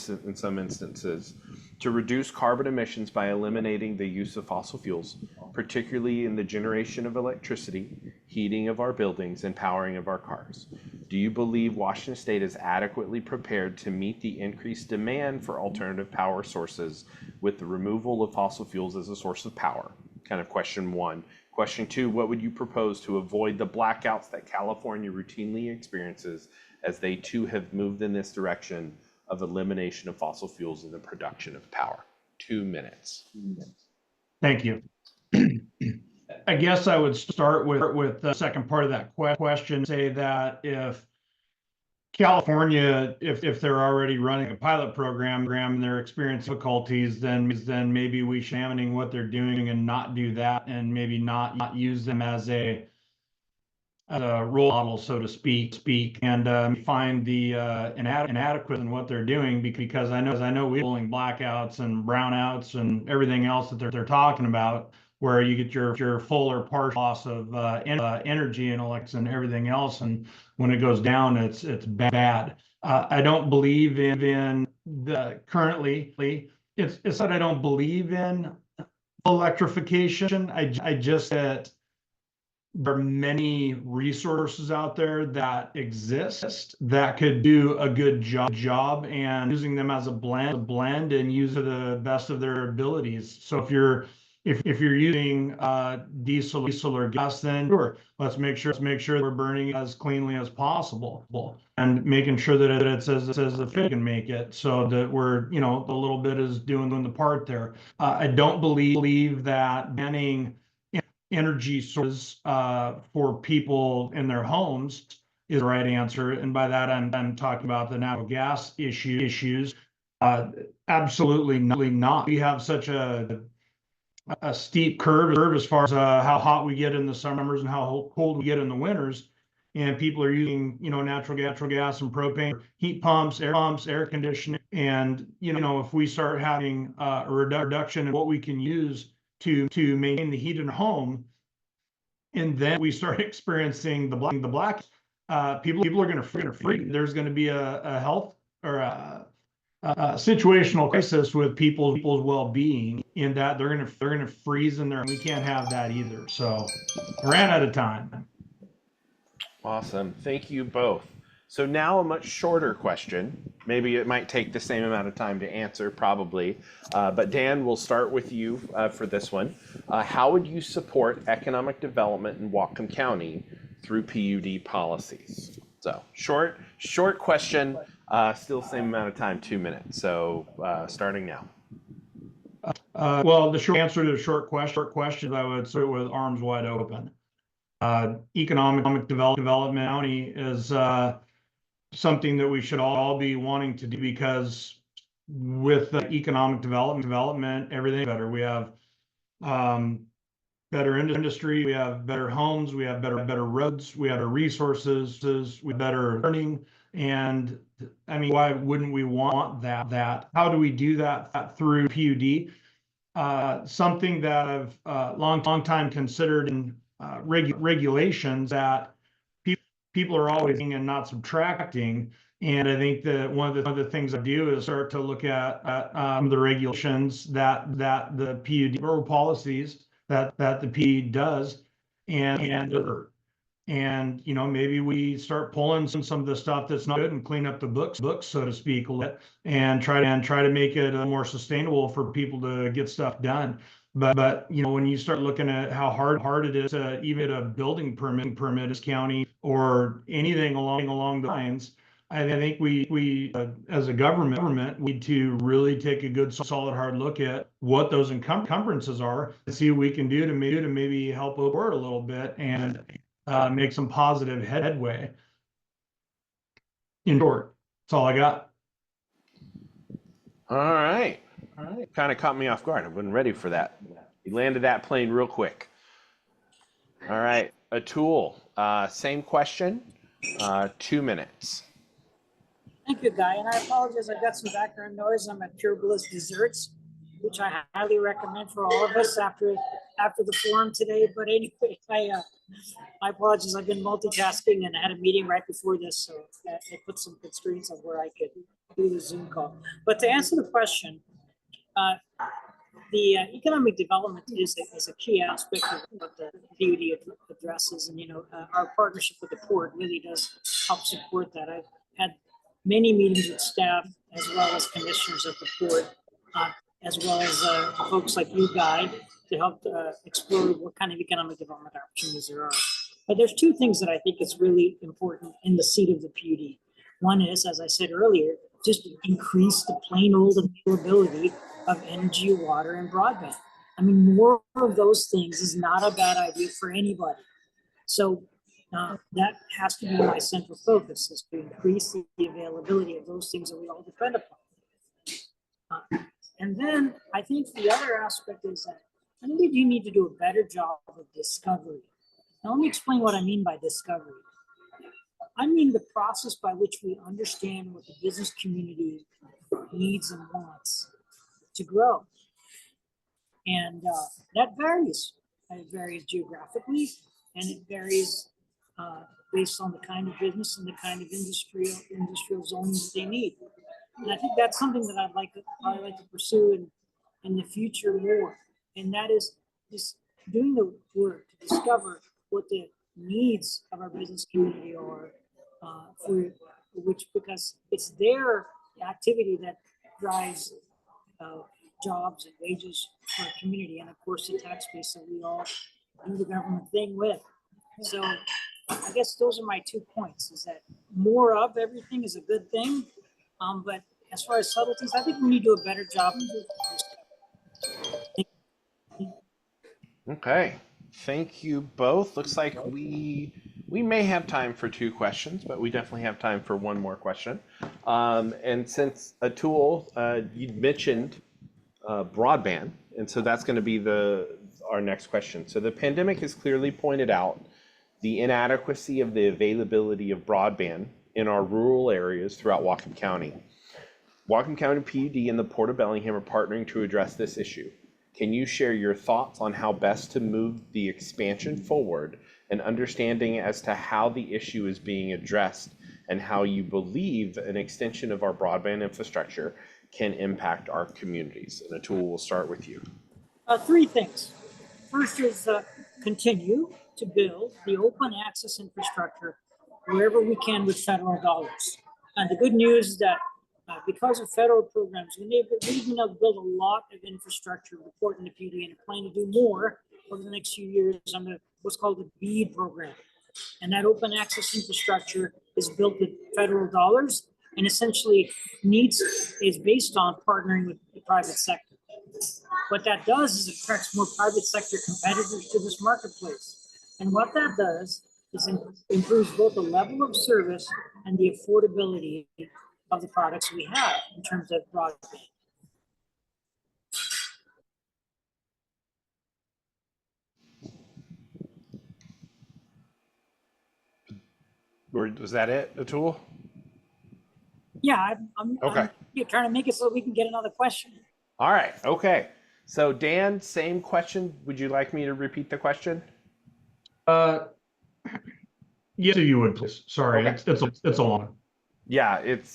instances to reduce carbon emissions by eliminating the use of fossil fuels, particularly in the generation of electricity, heating of our buildings, and powering of our cars. Do you believe Washington State is adequately prepared to meet the increased demand for alternative power sources with the removal of fossil fuels as a source of power? Kind of question 1. Question 2, what would you propose to avoid the blackouts that California routinely experiences as they too have moved in this direction of elimination of fossil fuels in the production of power? 2 minutes. Thank you. I guess I would start with the second part of that question, say that if California, if they're already running a pilot program and they're experiencing difficulties, then maybe we should examine what they're doing and not do that, and maybe not use them as a role model, so to speak, and find the inadequate in what they're doing, because I know we're pulling blackouts and brownouts and everything else that they're talking about, where you get your full or partial loss of energy and electricity and everything else, and when it goes down, it's bad. I don't believe in the currently. It's that I don't believe in electrification. I just that there are many resources out there that exist that could do a good job, and using them as a blend and use to the best of their abilities. So if you're using diesel or gas, then sure, let's make sure we're burning as cleanly as possible, and making sure that it's as efficient as can make it, so that we're, you know, a little bit is doing the part there. I don't believe that banning energy sources for people in their homes is the right answer, and by that I'm talking about the natural gas issues. Absolutely not. We have such a steep curve as far as how hot we get in the summers and how cold we get in the winters, and people are using, you know, natural gas and propane, heat pumps, air conditioning, and you know, if we start having a reduction in what we can use to maintain the heat in the home, and then we start experiencing the black, people are going to freak. There's going to be a health or a situational crisis with people's well-being, in that they're going to freeze in there, and we can't have that either. So I ran out of time. Awesome. Thank you both. So now a much shorter question. Maybe it might take the same amount of time to answer, probably. But Dan, we'll start with you for this one. How would you support economic development in Whatcom County through PUD policies? So short question, still the same amount of time, 2 minutes. So starting now. Well, the short answer to the short question, I would start with arms wide open. Economic development county is something that we should all be wanting to do, because with economic development, everything better. We have better industry, we have better homes, we have better roads, we have better resources, we have better learning. And I mean, why wouldn't we want that? How do we do that? Through PUD. something that I've long time considered in regulations that people are always adding and not subtracting. And I think that one of the things I do is start to look at the regulations that the PUD or policies that the PUD does, and you know, maybe we start pulling some of the stuff that's not good and clean up the books, so to speak, a little bit, and try to make it more sustainable for people to get stuff done. But you know, when you start looking at how hard it is to even a building permit as county or anything along the lines, I think we as a government we need to really take a good solid hard look at what those encumbrances are and see what we can do to maybe help over it a little bit and make some positive headway. In short, that's all I got. All right. Kind of caught me off guard. I wasn't ready for that. You landed that plane real quick. All right. Atul, same question, 2 minutes. Thank you, Guy, and I apologize. I've got some background noise. I'm at Pure Bliss Desserts, which I highly recommend for all of us after the forum today. But anyway, I apologize. I've been multitasking and I had a meeting right before this, so it put some constraints on where I could do the Zoom call. But to answer the question, the economic development is a key aspect of what the PUD addresses, and you know, our partnership with the port really does help support that. I've had many meetings with staff as well as commissioners of the port, as well as folks like you, Guy, to help explore what kind of economic development opportunities there are. But there's two things that I think is really important in the seat of the PUD. One is, as I said earlier, just increase the plain old availability of energy, water, and broadband. I mean, more of those things is not a bad idea for anybody. So that has to be my central focus, is to increase the availability of those things that we all depend upon. And then I think the other aspect is that I think you need to do a better job of discovery. Now, let me explain what I mean by discovery. I mean the process by which we understand what the business community needs and wants to grow. And that varies. It varies geographically, and it varies based on the kind of business and the kind of industrial zoning that they need. And I think that's something that I'd like to pursue in the future more. And that is just doing the work to discover what the needs of our business community are, because it's their activity that drives jobs and wages for our community, and of course the tax base that we all do the government thing with. So I guess those are my 2 points, is that more of everything is a good thing, but as far as subtleties, I think we need to do a better job. Okay. Thank you both. Looks like we may have time for 2 questions, but we definitely have time for 1 more question. And since Atul, you mentioned broadband, and so that's going to be our next question. So the pandemic has clearly pointed out the inadequacy of the availability of broadband in our rural areas throughout Whatcom County. Whatcom County PUD and the Port of Bellingham are partnering to address this issue. Can you share your thoughts on how best to move the expansion forward and understanding as to how the issue is being addressed and how you believe an extension of our broadband infrastructure can impact our communities? And Atul, we'll start with you. 3 things. First is continue to build the open access infrastructure wherever we can with federal dollars. And the good news is that because of federal programs, we've been able to build a lot of infrastructure, reporting to PD, and plan to do more over the next few years on what's called the BEAD program. And that open access infrastructure is built with federal dollars and essentially is based on partnering with the private sector. What that does is it attracts more private sector competitors to this marketplace. And what that does is improves both the level of service and the affordability of the products we have in terms of broadband. Was that it, Atul? Yeah, I'm Okay. trying to make it so we can get another question. All right. Okay. So Dan, same question. Would you like me to repeat the question? Yes, you would, please. Sorry, Okay. it's a long one. Yeah, it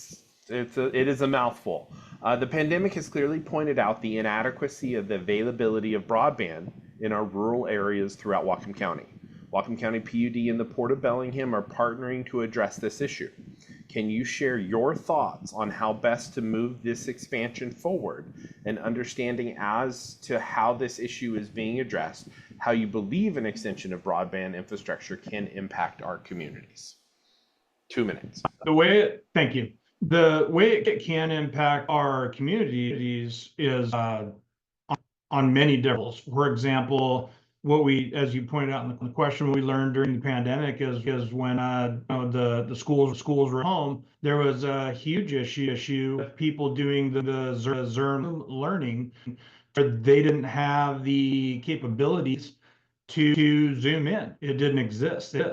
is a mouthful. The pandemic has clearly pointed out the inadequacy of the availability of broadband in our rural areas throughout Whatcom County. Whatcom County PUD and the Port of Bellingham are partnering to address this issue. Can you share your thoughts on how best to move this expansion forward and understanding as to how this issue is being addressed, how you believe an extension of broadband infrastructure can impact our communities? 2 minutes. Thank you. The way it can impact our communities is on many different levels. For example, as you pointed out in the question, we learned during the pandemic is when the schools were home, there was a huge issue of people doing the Zoom learning, where they didn't have the capabilities to zoom in. It didn't exist. They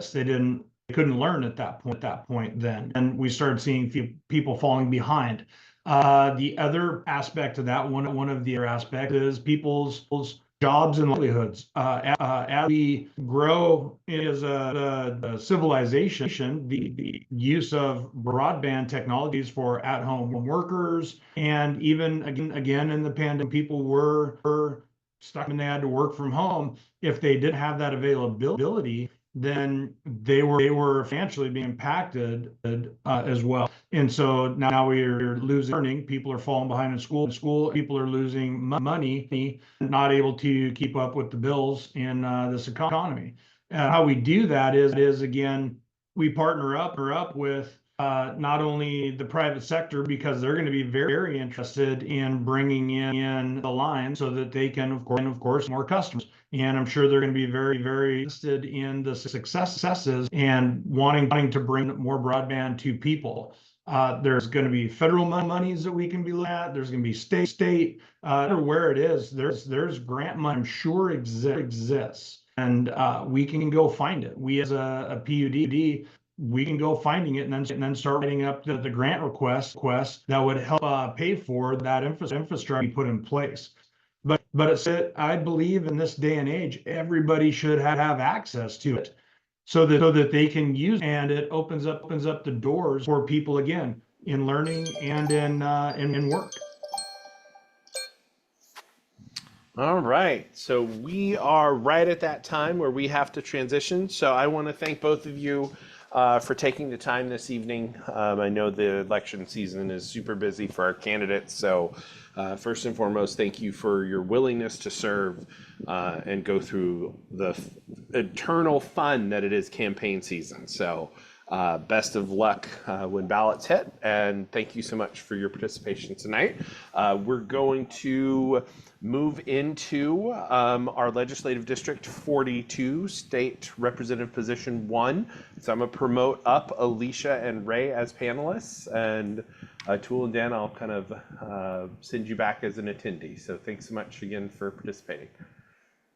couldn't learn at that point then. And we started seeing people falling behind. The other aspect of that, one of the other aspects is people's jobs and livelihoods. As we grow as a civilization, the use of broadband technologies for at-home workers, and even again in the pandemic, people were stuck and they had to work from home. If they didn't have that availability, then they were financially being impacted as well. And so now we're losing learning. People are falling behind in school. People are losing money, not able to keep up with the bills in this economy. How we do that is again, we partner up with not only the private sector, because they're going to be very interested in bringing in the line so that they can, of course, more customers. And I'm sure they're going to be very interested in the successes and wanting to bring more broadband to people. There's going to be federal monies that we can be looking at. There's going to be state, where it is. There's grant money, I'm sure exists, and we can go find it. We as a PUD, we can go finding it and then start writing up the grant requests that would help pay for that infrastructure we put in place. But I believe in this day and age, everybody should have access to it, so that they can use it, and it opens up the doors for people again in learning and in work. All right, so we are right at that time where we have to transition. So I want to thank both of you for taking the time this evening. I know the election season is super busy for our candidates, so first and foremost, thank you for your willingness to serve and go through the eternal fun that it is campaign season. So best of luck when ballots hit, and thank you so much for your participation tonight. We're going to move into our Legislative District 42 State Representative Position 1. So I'm going to promote up Alicia and Ray as panelists, and Tool and Dan, I'll kind of send you back as an attendee. So thanks so much again for participating.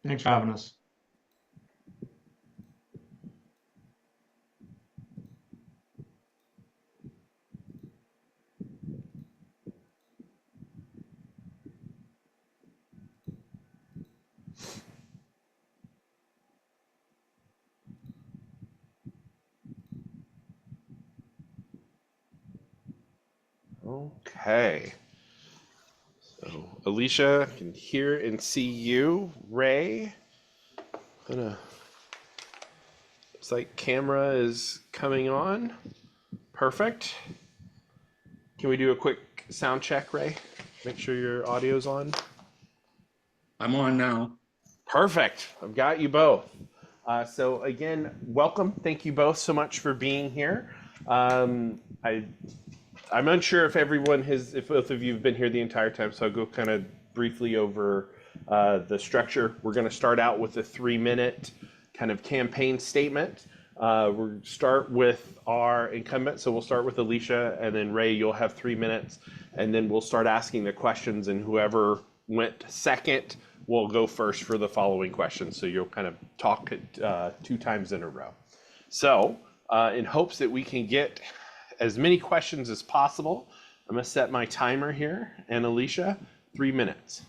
Thanks for having us. Okay. So Alicia, I can hear and see you. Ray, looks like camera is coming on. Perfect. Can we do a quick sound check, Ray? Make sure your audio's on. I'm on now. Perfect. I've got you both. So again, welcome. Thank you both so much for being here. I'm unsure if if both of you have been here the entire time, so I'll go kind of briefly over the structure. We're going to start out with a 3-minute kind of campaign statement. We'll start with our incumbent, so we'll start with Alicia, and then Ray, you'll have 3 minutes, and then we'll start asking the questions, and whoever went second will go first for the following questions. So you'll kind of talk 2 times in a row. So in hopes that we can get as many questions as possible, I'm going to set my timer here. And Alicia, 3 minutes.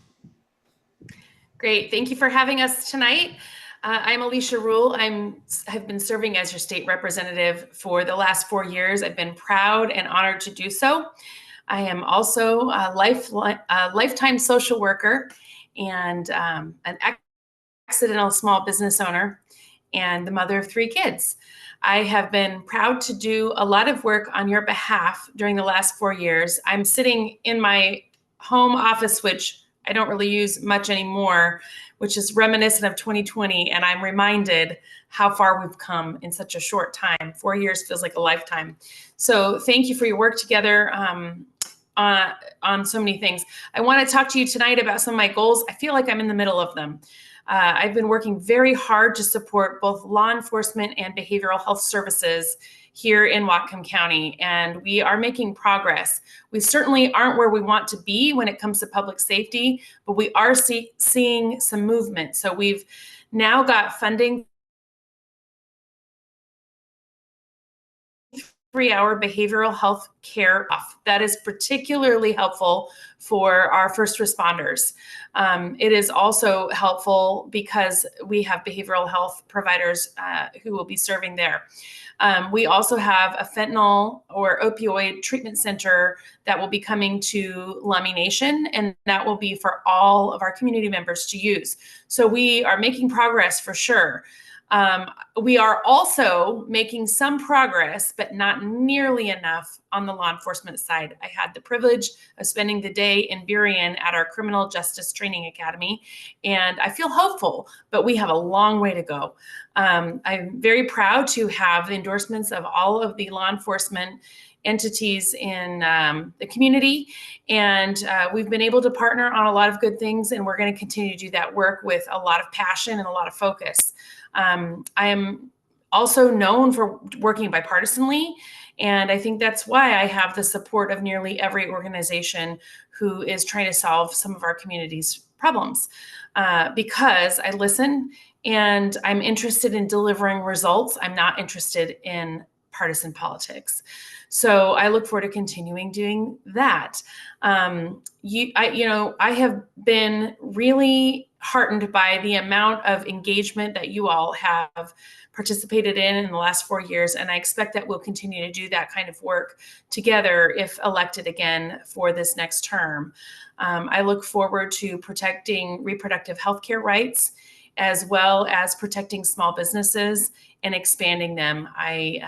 Great. Thank you for having us tonight. I'm Alicia Rule. Have been serving as your state representative for the last 4 years. I've been proud and honored to do so. I am also a lifetime social worker and an accidental small business owner and the mother of 3 kids. I have been proud to do a lot of work on your behalf during the last 4 years. I'm sitting in my home office, which I don't really use much anymore, which is reminiscent of 2020. And I'm reminded how far we've come in such a short time. 4 years feels like a lifetime. So thank you for your work together on so many things. I want to talk to you tonight about some of my goals. I feel like I'm in the middle of them. I've been working very hard to support both law enforcement and behavioral health services here in Whatcom County, and we are making progress. We certainly aren't where we want to be when it comes to public safety, but we are seeing some movement. So we've now got funding 3-hour behavioral health care off. That is particularly helpful for our first responders. It is also helpful because we have behavioral health providers who will be serving there. We also have a fentanyl or opioid treatment center that will be coming to Lummi Nation, and that will be for all of our community members to use. So we are making progress for sure. We are also making some progress, but not nearly enough on the law enforcement side. I had the privilege of spending the day in Burien at our Criminal Justice Training Academy, and I feel hopeful, but we have a long way to go. I'm very proud to have the endorsements of all of the law enforcement entities in the community, and we've been able to partner on a lot of good things, and we're going to continue to do that work with a lot of passion and a lot of focus. I am also known for working bipartisanly, and I think that's why I have the support of nearly every organization who is trying to solve some of our community's problems, because I listen and I'm interested in delivering results. I'm not interested in partisan politics. So I look forward to continuing doing that. I have been really heartened by the amount of engagement that you all have participated in the last 4 years. And I expect that we'll continue to do that kind of work together if elected again for this next term. I look forward to protecting reproductive health care rights, as well as protecting small businesses and expanding them. I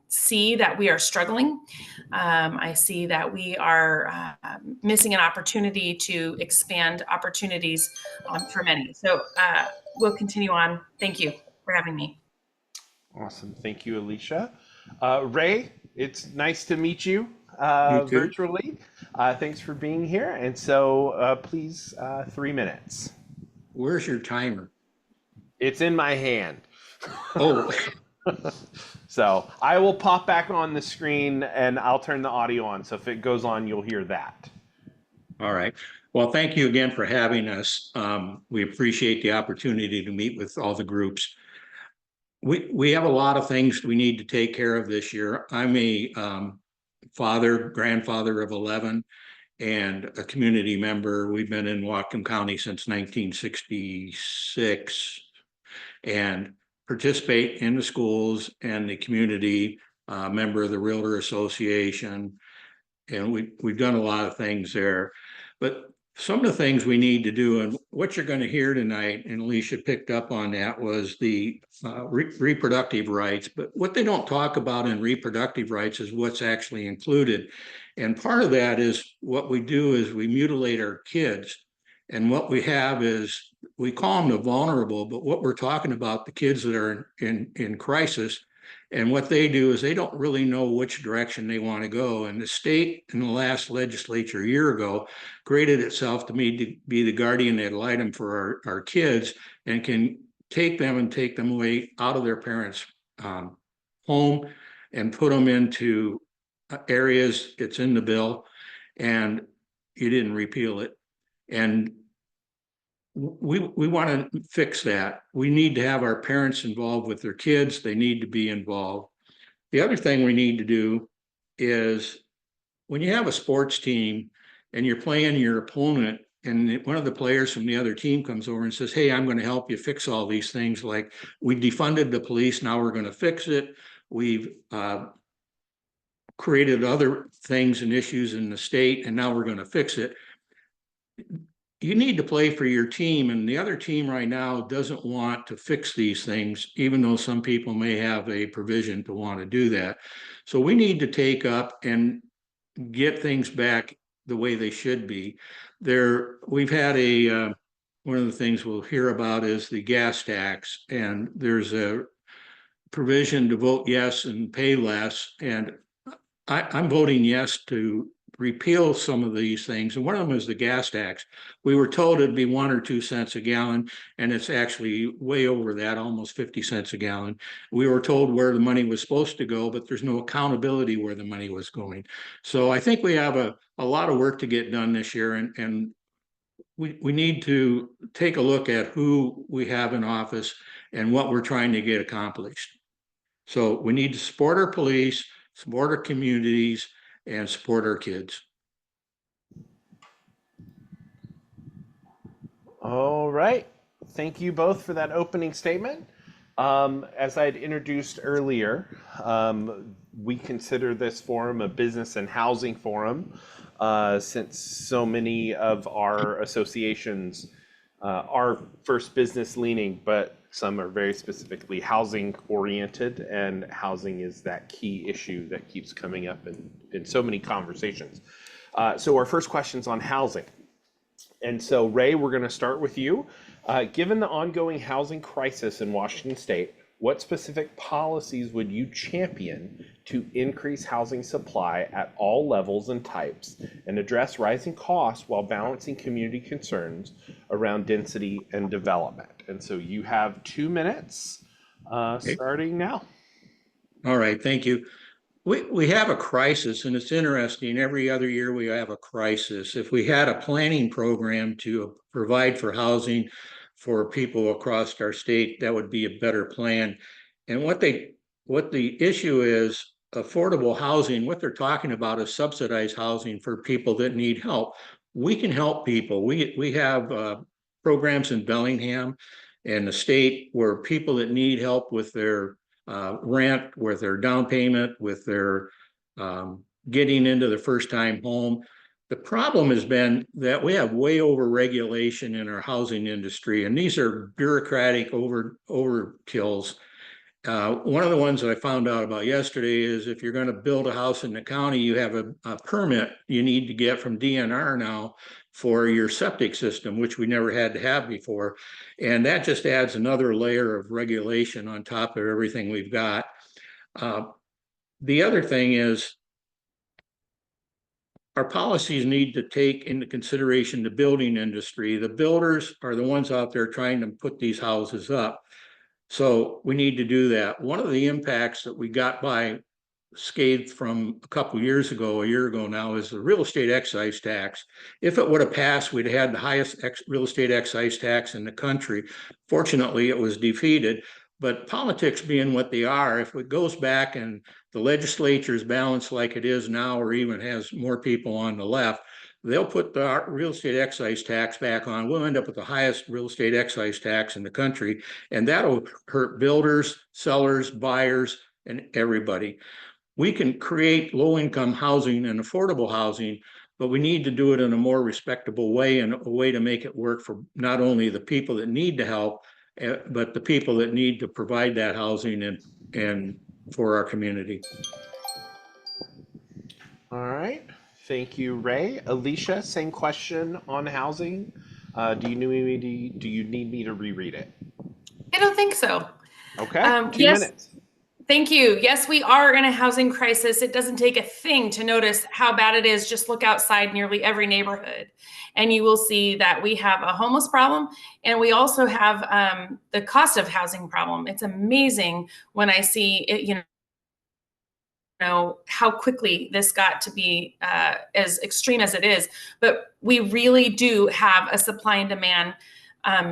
see that we are struggling. I see that we are missing an opportunity to expand opportunities for many. So we'll continue on. Thank you for having me. Awesome. Thank you, Alicia. Ray, it's nice to meet you You too. virtually. Thanks for being here. And so please, 3 minutes. Where's your timer? It's in my hand. Oh, So I will pop back on the screen and I'll turn the audio on. So if it goes on, you'll hear that. all right. Well, thank you again for having us. We appreciate the opportunity to meet with all the groups. We have a lot of things we need to take care of this year. I'm a grandfather of 11, and a community member. We've been in Whatcom County since 1966 and participate in the schools and the community, member of the Realtor Association. And we've done a lot of things there. But some of the things we need to do, and what you're going to hear tonight, and Alicia picked up on that, was the reproductive rights. But what they don't talk about in reproductive rights is what's actually included. And part of that is what we do is we mutilate our kids. And what we have is, we call them the vulnerable, but what we're talking about, the kids that are in crisis. And what they do is they don't really know which direction they want to go. And the state in the last legislature a year ago created itself to be the guardian ad litem for our kids, and can take them away out of their parents' home and put them into areas. It's in the bill, and you didn't repeal it. And we want to fix that. We need to have our parents involved with their kids. They need to be involved. The other thing we need to do is, when you have a sports team and you're playing your opponent and one of the players from the other team comes over and says, hey, I'm going to help you fix all these things. Like, we defunded the police, now we're going to fix it. We've created other things and issues in the state, and now we're going to fix it. You need to play for your team, and the other team right now doesn't want to fix these things, even though some people may have a provision to want to do that. So we need to take up and get things back the way they should be. We've had one of the things we'll hear about is the gas tax, and there's a provision to vote yes and pay less. And I'm voting yes to repeal some of these things. And one of them is the gas tax. We were told it'd be 1 or 2 cents a gallon, and it's actually way over that, almost 50 cents a gallon. We were told where the money was supposed to go, but there's no accountability where the money was going. So I think we have a lot of work to get done this year, and we need to take a look at who we have in office and what we're trying to get accomplished. So we need to support our police, support our communities, and support our kids. All right. Thank you both for that opening statement. As I had introduced earlier, we consider this forum a business and housing forum, since so many of our associations are first business leaning, but some are very specifically housing oriented, and housing is that key issue that keeps coming up in so many conversations. So our first question's on housing. And so Ray, we're going to start with you. Given the ongoing housing crisis in Washington State, what specific policies would you champion to increase housing supply at all levels and types and address rising costs while balancing community concerns around density and development? And so you have 2 minutes starting now. All right, thank you. We have a crisis, and it's interesting. Every other year we have a crisis. If we had a planning program to provide for housing for people across our state, that would be a better plan. And what the issue is, affordable housing, what they're talking about is subsidized housing for people that need help. We can help people. We have programs in Bellingham and the state where people that need help with their rent, with their down payment, with their getting into their first time home. The problem has been that we have way over regulation in our housing industry, and these are bureaucratic overkills. One of the ones that I found out about yesterday is if you're going to build a house in the county, you have a permit you need to get from DNR now for your septic system, which we never had to have before. And that just adds another layer of regulation on top of everything we've got. The other thing is, our policies need to take into consideration the building industry. The builders are the ones out there trying to put these houses up. So we need to do that. One of the impacts that we got by scathed from a year ago now, is the real estate excise tax. If it would have passed, we'd had the highest real estate excise tax in the country. Fortunately, it was defeated. But politics being what they are, if it goes back and the legislature is balanced like it is now, or even has more people on the left, they'll put the real estate excise tax back on. We'll end up with the highest real estate excise tax in the country, and that'll hurt builders, sellers, buyers, and everybody. We can create low-income housing and affordable housing, but we need to do it in a more respectable way, and a way to make it work for not only the people that need the help, but the people that need to provide that housing and for our community. All right. Thank you, Ray. Alicia, same question on housing. Do you need me to reread it? I don't think so. Okay. 2 yes. minutes. Thank you. Yes, we are in a housing crisis. It doesn't take a thing to notice how bad it is. Just look outside nearly every neighborhood, and you will see that we have a homeless problem, and we also have the cost of housing problem. It's amazing when I see it, how quickly this got to be as extreme as it is. But we really do have a supply and demand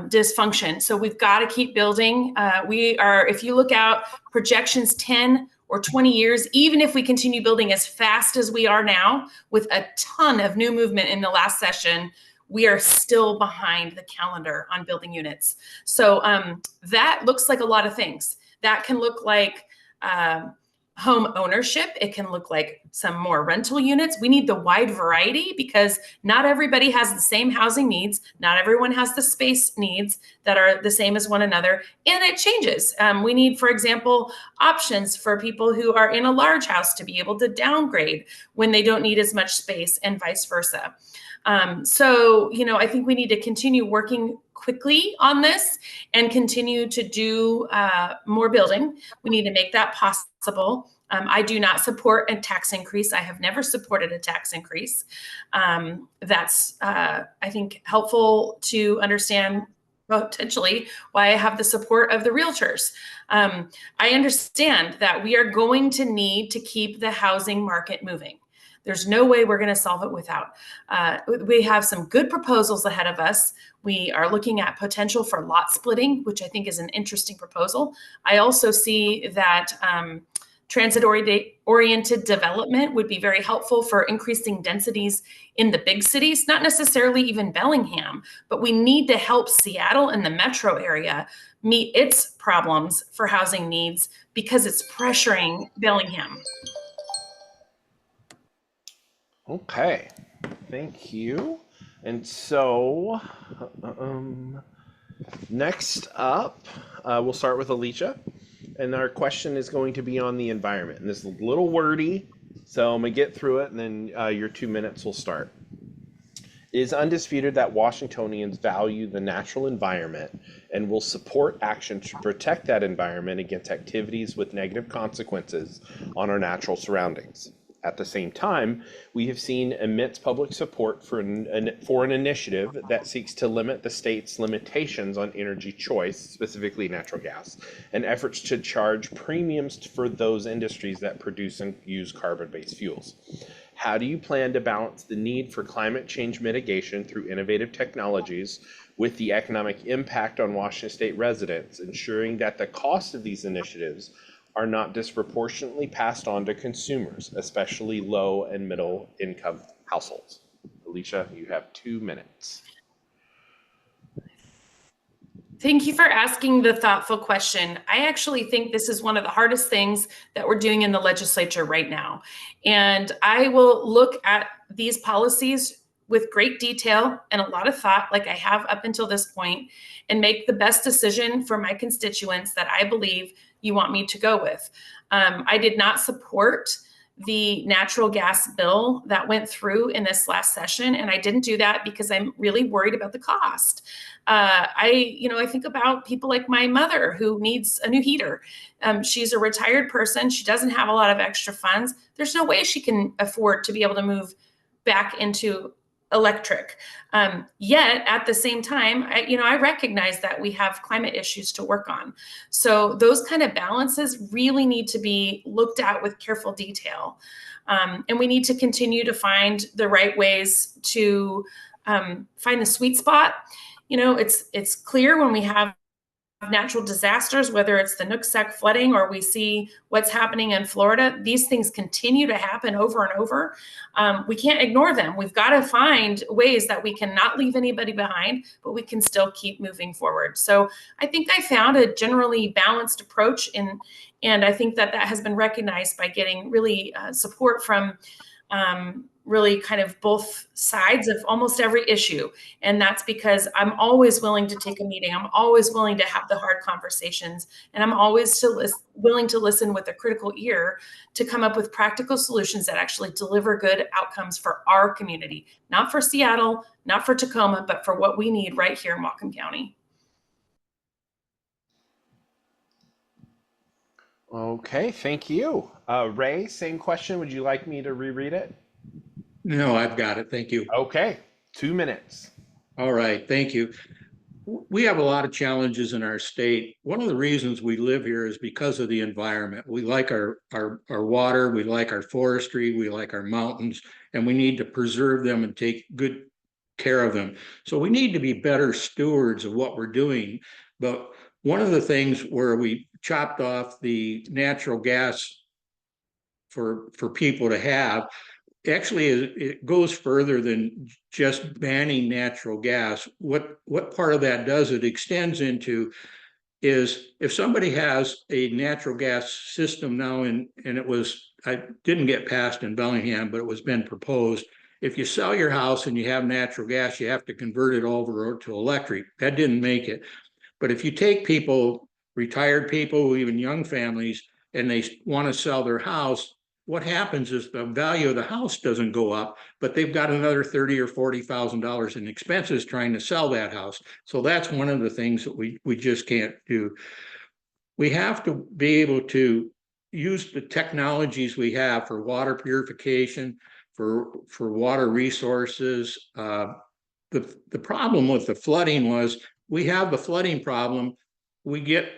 dysfunction. So we've got to keep building. If you look out projections 10 or 20 years, even if we continue building as fast as we are now, with a ton of new movement in the last session, we are still behind the calendar on building units. So that looks like a lot of things. That can look like home ownership. It can look like some more rental units. We need the wide variety because not everybody has the same housing needs. Not everyone has the space needs that are the same as one another. And it changes. We need, for example, options for people who are in a large house to be able to downgrade when they don't need as much space and vice versa. So, I think we need to continue working quickly on this and continue to do more building. We need to make that possible. I do not support a tax increase. I have never supported a tax increase. That's, I think, helpful to understand potentially why I have the support of the realtors. I understand that we are going to need to keep the housing market moving. There's no way we're going to solve it without. We have some good proposals ahead of us. We are looking at potential for lot splitting, which I think is an interesting proposal. I also see that transit-oriented development would be very helpful for increasing densities in the big cities, not necessarily even Bellingham, but we need to help Seattle and the metro area meet its problems for housing needs because it's pressuring Bellingham. Okay, thank you. And so, next up, we'll start with Alicia. And our question is going to be on the environment. And this is a little wordy, so I'm going to get through it, and then your 2 minutes will start. It is undisputed that Washingtonians value the natural environment and will support action to protect that environment against activities with negative consequences on our natural surroundings. At the same time, we have seen immense public support for an initiative that seeks to limit the state's limitations on energy choice, specifically natural gas, and efforts to charge premiums for those industries that produce and use carbon-based fuels. How do you plan to balance the need for climate change mitigation through innovative technologies with the economic impact on Washington State residents, ensuring that the cost of these initiatives are not disproportionately passed on to consumers, especially low and middle income households? Alicia, you have 2 minutes. Thank you for asking the thoughtful question. I actually think this is one of the hardest things that we're doing in the legislature right now. And I will look at these policies with great detail and a lot of thought, like I have up until this point, and make the best decision for my constituents that I believe you want me to go with. I did not support the natural gas bill that went through in this last session, and I didn't do that because I'm really worried about the cost. I think about people like my mother who needs a new heater. She's a retired person. She doesn't have a lot of extra funds. There's no way she can afford to be able to move back into electric. Yet at the same time, I recognize that we have climate issues to work on. So those kind of balances really need to be looked at with careful detail. And we need to continue to find the right ways to find the sweet spot. It's clear when we have natural disasters, whether it's the Nooksack flooding or we see what's happening in Florida, these things continue to happen over and over. We can't ignore them. We've got to find ways that we can not leave anybody behind, but we can still keep moving forward. So I think I found a generally balanced approach, and I think that has been recognized by getting really support from really kind of both sides of almost every issue. And that's because I'm always willing to take a meeting. I'm always willing to have the hard conversations. And I'm always willing to listen with a critical ear to come up with practical solutions that actually deliver good outcomes for our community, not for Seattle, not for Tacoma, but for what we need right here in Whatcom County. Okay, thank you. Ray, same question. Would you like me to reread it? No, I've got it. Thank you. Okay, 2 minutes. All right, thank you. We have a lot of challenges in our state. One of the reasons we live here is because of the environment. We like our water, we like our forestry, we like our mountains, and we need to preserve them and take good care of them. So we need to be better stewards of what we're doing. But one of the things where we chopped off the natural gas for people to have actually it goes further than just banning natural gas. What part of that does it extends into is if somebody has a natural gas system now and I didn't get passed in Bellingham, but it was been proposed. If you sell your house and you have natural gas, you have to convert it over to electric. That didn't make it. But if you take people, retired people, even young families, and they want to sell their house, what happens is the value of the house doesn't go up, but they've got another $30,000 or $40,000 in expenses trying to sell that house. So that's one of the things that we just can't do. We have to be able to use the technologies we have for water purification, for water resources. The problem with the flooding was we have the flooding problem. We get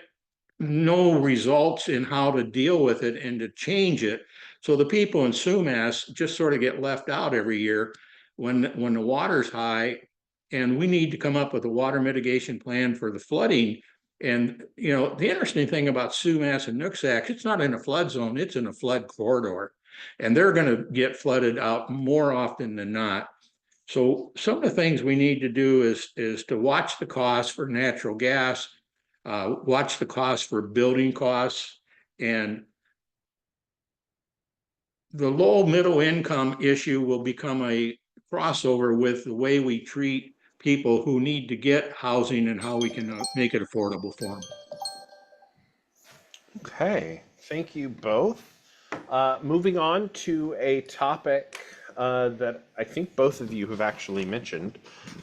no results in how to deal with it and to change it. So the people in Sumas just sort of get left out every year when the water's high, and we need to come up with a water mitigation plan for the flooding. And you know, the interesting thing about Sumas and Nooksack, it's not in a flood zone, it's in a flood corridor, and they're going to get flooded out more often than not. So some of the things we need to do is to watch the costs for natural gas, watch the costs for building costs, and the low middle income issue will become a crossover with the way we treat people who need to get housing and how we can make it affordable for them. Okay, thank you both. Moving on to a topic that I think both of you have actually mentioned,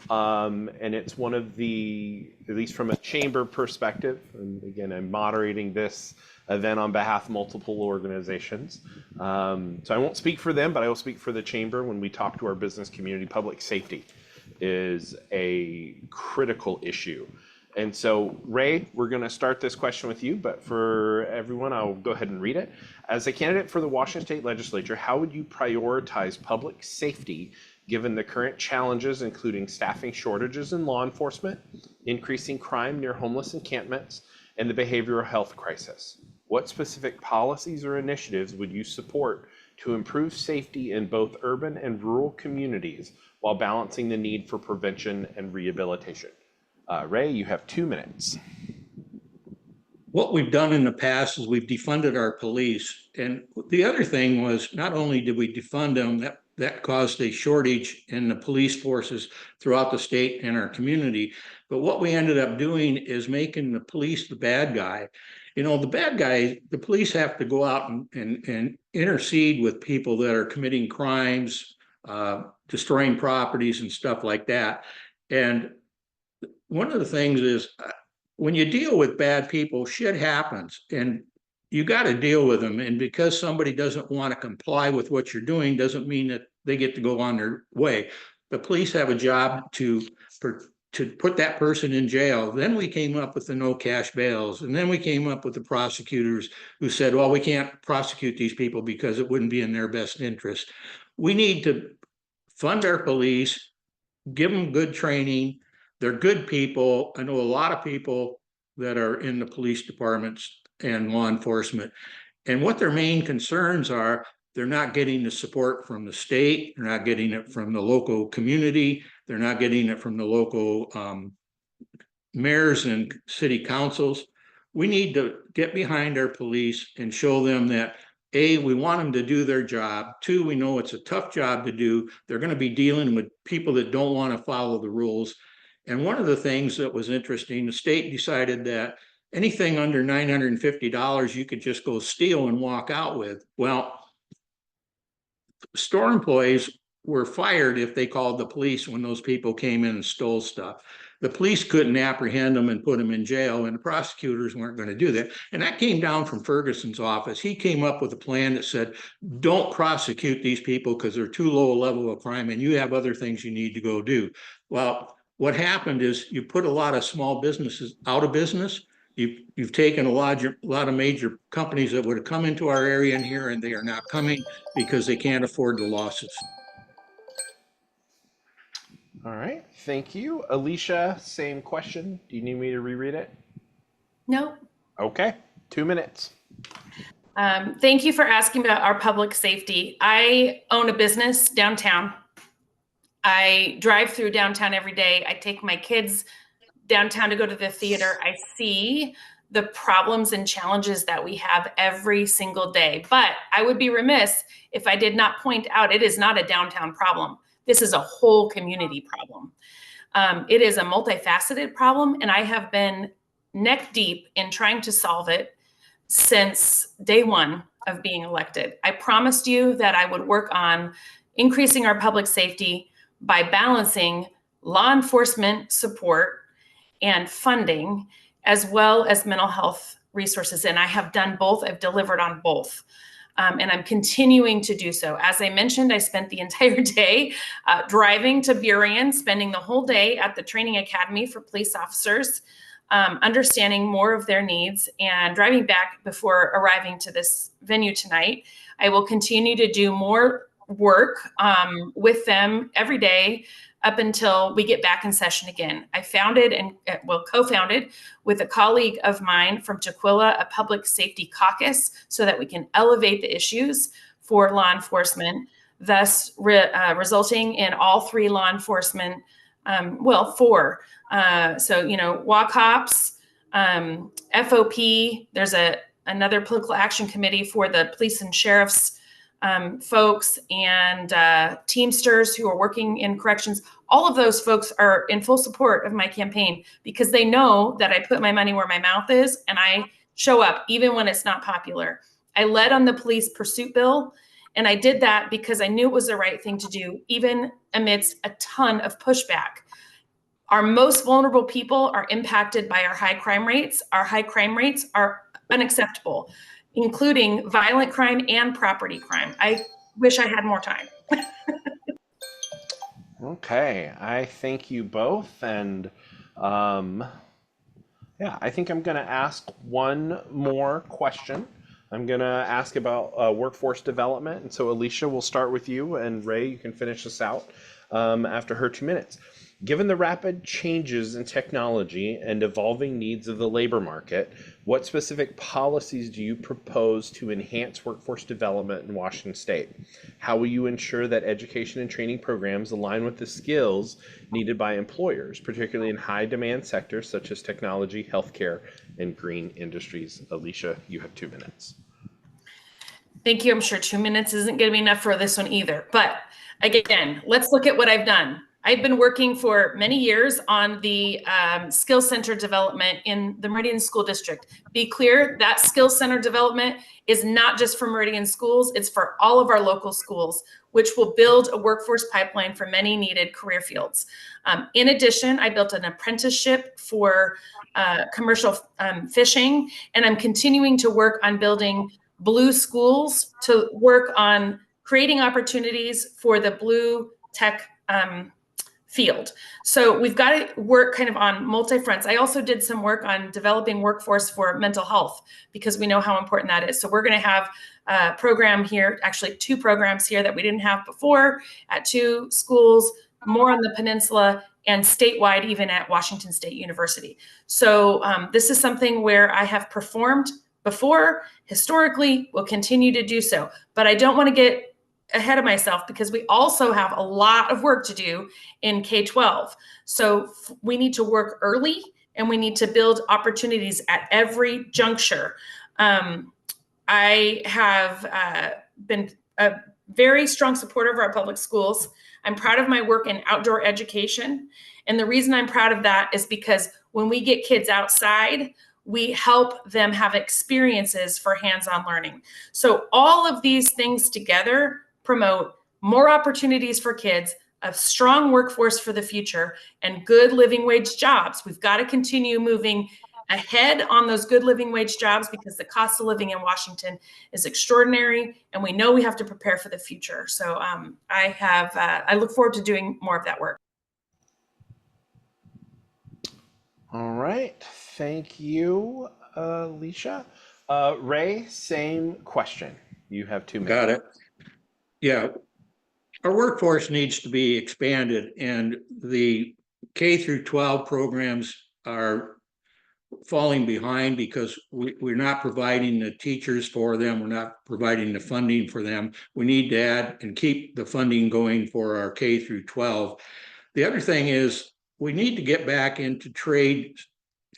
and it's one of the, at least from a chamber perspective, and again, I'm moderating this event on behalf of multiple organizations. So I won't speak for them, but I will speak for the chamber when we talk to our business community. Public safety is a critical issue. And so, Ray, we're going to start this question with you, but for everyone, I'll go ahead and read it. As a candidate for the Washington State Legislature, how would you prioritize public safety given the current challenges, including staffing shortages in law enforcement, increasing crime near homeless encampments, and the behavioral health crisis? What specific policies or initiatives would you support to improve safety in both urban and rural communities while balancing the need for prevention and rehabilitation? Ray, you have 2 minutes. What we've done in the past is we've defunded our police. And the other thing was not only did we defund them, that caused a shortage in the police forces throughout the state and our community. But what we ended up doing is making the police the bad guy. You know, the bad guy, the police have to go out and intercede with people that are committing crimes, destroying properties and stuff like that. And one of the things is when you deal with bad people, shit happens and you got to deal with them. And because somebody doesn't want to comply with what you're doing doesn't mean that they get to go on their way. The police have a job to put that person in jail. Then we came up with the no cash bails. And then we came up with the prosecutors who said, well, we can't prosecute these people because it wouldn't be in their best interest. We need to fund our police, give them good training. They're good people. I know a lot of people that are in the police departments and law enforcement. And what their main concerns are, they're not getting the support from the state. They're not getting it from the local community. They're not getting it from the local mayors and city councils. We need to get behind our police and show them that A, we want them to do their job. 2, we know it's a tough job to do. They're going to be dealing with people that don't want to follow the rules. And one of the things that was interesting, the state decided that anything under $950 you could just go steal and walk out with. Well, store employees were fired if they called the police when those people came in and stole stuff. The police couldn't apprehend them and put them in jail, and the prosecutors weren't going to do that. And that came down from Ferguson's office. He came up with a plan that said, don't prosecute these people because they're too low a level of crime and you have other things you need to go do. Well, what happened is you put a lot of small businesses out of business. You've taken a lot of major companies that would have come into our area in here, and they are not coming because they can't afford the losses. All right, thank you. Alicia, same question. Do you need me to reread it? No. Okay, 2 minutes. Thank you for asking about our public safety. I own a business downtown. I drive through downtown every day. I take my kids downtown to go to the theater. I see the problems and challenges that we have every single day. But I would be remiss if I did not point out it is not a downtown problem. This is a whole community problem. It is a multifaceted problem, and I have been neck deep in trying to solve it since day one of being elected. I promised you that I would work on increasing our public safety by balancing law enforcement support and funding, as well as mental health resources. And I have done both. I've delivered on both. And I'm continuing to do so. As I mentioned, I spent the entire day driving to Burien, spending the whole day at the training academy for police officers, understanding more of their needs, and driving back before arriving to this venue tonight. I will continue to do more work with them every day up until we get back in session again. I founded and co-founded with a colleague of mine from Tukwila, a public safety caucus, so that we can elevate the issues for law enforcement, thus resulting in all three law enforcement, four. So, WACOPS, FOP, there's another political action committee for the police and sheriff's folks, and Teamsters who are working in corrections. All of those folks are in full support of my campaign because they know that I put my money where my mouth is and I show up even when it's not popular. I led on the police pursuit bill, and I did that because I knew it was the right thing to do, even amidst a ton of pushback. Our most vulnerable people are impacted by our high crime rates. Our high crime rates are unacceptable, including violent crime and property crime. I wish I had more time. Okay, I thank you both. And I think I'm going to ask one more question. I'm going to ask about workforce development. And so, Alicia, we'll start with you. And Ray, you can finish this out after her 2 minutes. Given the rapid changes in technology and evolving needs of the labor market, what specific policies do you propose to enhance workforce development in Washington State? How will you ensure that education and training programs align with the skills needed by employers, particularly in high demand sectors such as technology, healthcare, and green industries? Alicia, you have 2 minutes. Thank you. I'm sure 2 minutes isn't going to be enough for this one either. But again, let's look at what I've done. I've been working for many years on the Skills Center development in the Meridian School District. Be clear, that Skills Center development is not just for Meridian schools, it's for all of our local schools, which will build a workforce pipeline for many needed career fields. In addition, I built an apprenticeship for commercial fishing, and I'm continuing to work on building blue schools to work on creating opportunities for the blue tech field. So we've got to work kind of on multi-fronts. I also did some work on developing workforce for mental health because we know how important that is. So we're going to have a program here, actually 2 programs here that we didn't have before at 2 schools, more on the peninsula and statewide, even at Washington State University. So this is something where I have performed before, historically, will continue to do so. But I don't want to get ahead of myself because we also have a lot of work to do in K-12. So we need to work early and we need to build opportunities at every juncture. I have been a very strong supporter of our public schools. I'm proud of my work in outdoor education. And the reason I'm proud of that is because when we get kids outside, we help them have experiences for hands-on learning. So all of these things together promote more opportunities for kids, a strong workforce for the future, and good living wage jobs. We've got to continue moving ahead on those good living wage jobs because the cost of living in Washington is extraordinary, and we know we have to prepare for the future. So I look forward to doing more of that work. All right, thank you, Alicia. Ray, same question. You have 2 minutes. Got it. Yeah, our workforce needs to be expanded, and the K through 12 programs are falling behind because we're not providing the teachers for them. We're not providing the funding for them. We need to add and keep the funding going for our K through 12. The other thing is we need to get back into trade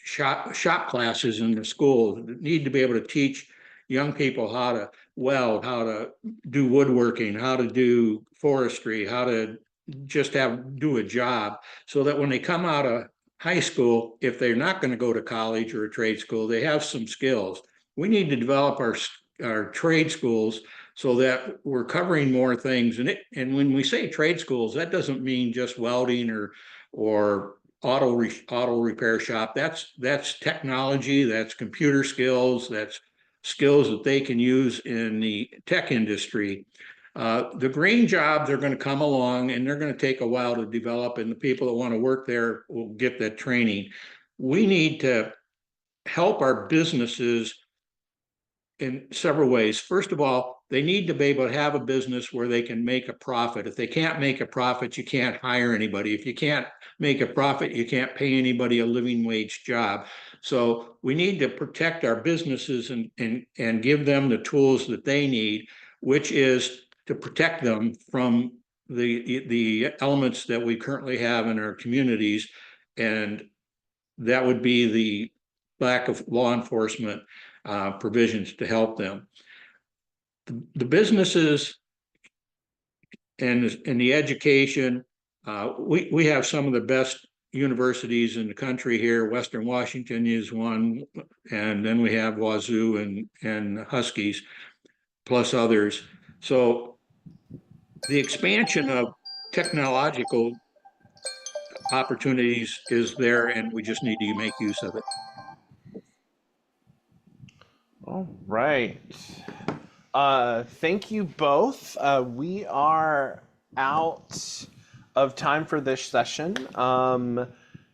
shop classes in the schools. Need to be able to teach young people how to weld, how to do woodworking, how to do forestry, how to just do a job, so that when they come out of high school, if they're not going to go to college or a trade school, they have some skills. We need to develop our trade schools so that we're covering more things. And when we say trade schools, that doesn't mean just welding or auto repair shop. That's technology, that's computer skills, that's skills that they can use in the tech industry. The green jobs are going to come along and they're going to take a while to develop, and the people that want to work there will get that training. We need to help our businesses in several ways. First of all, they need to be able to have a business where they can make a profit. If they can't make a profit, you can't hire anybody. If you can't make a profit, you can't pay anybody a living wage job. So we need to protect our businesses and give them the tools that they need, which is to protect them from the elements that we currently have in our communities. And that would be the lack of law enforcement provisions to help them. The businesses and the education, we have some of the best universities in the country here. Western Washington is one, and then we have Wazoo and Huskies, plus others. So the expansion of technological opportunities is there, and we just need to make use of it. All right. Thank you both. We are out of time for this session.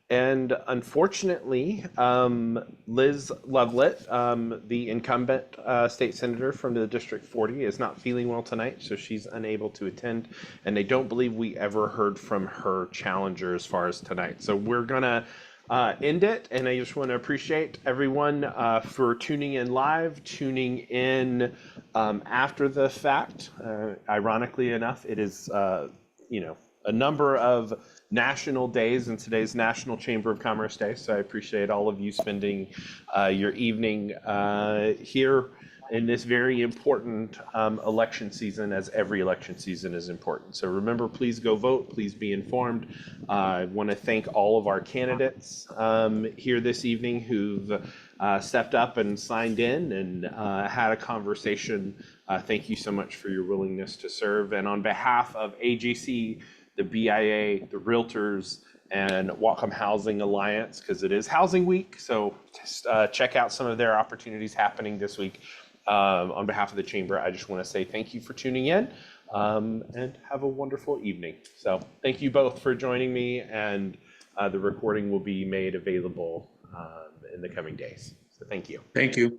And unfortunately, Liz Lovelet, the incumbent state senator from the District 40, is not feeling well tonight, so she's unable to attend. And I don't believe we ever heard from her challenger as far as tonight. So we're going to end it, and I just want to appreciate everyone for tuning in live, tuning in after the fact. Ironically enough, it is a number of national days, and today's National Chamber of Commerce Day. So I appreciate all of you spending your evening here in this very important election season, as every election season is important. So remember, please go vote, please be informed. I want to thank all of our candidates here this evening who've stepped up and signed in and had a conversation. Thank you so much for your willingness to serve. And on behalf of AGC, the BIA, the Realtors, and Whatcom Housing Alliance, because it is Housing Week, so just check out some of their opportunities happening this week. On behalf of the Chamber, I just want to say thank you for tuning in and have a wonderful evening. So thank you both for joining me, and the recording will be made available in the coming days. So thank you. Thank you.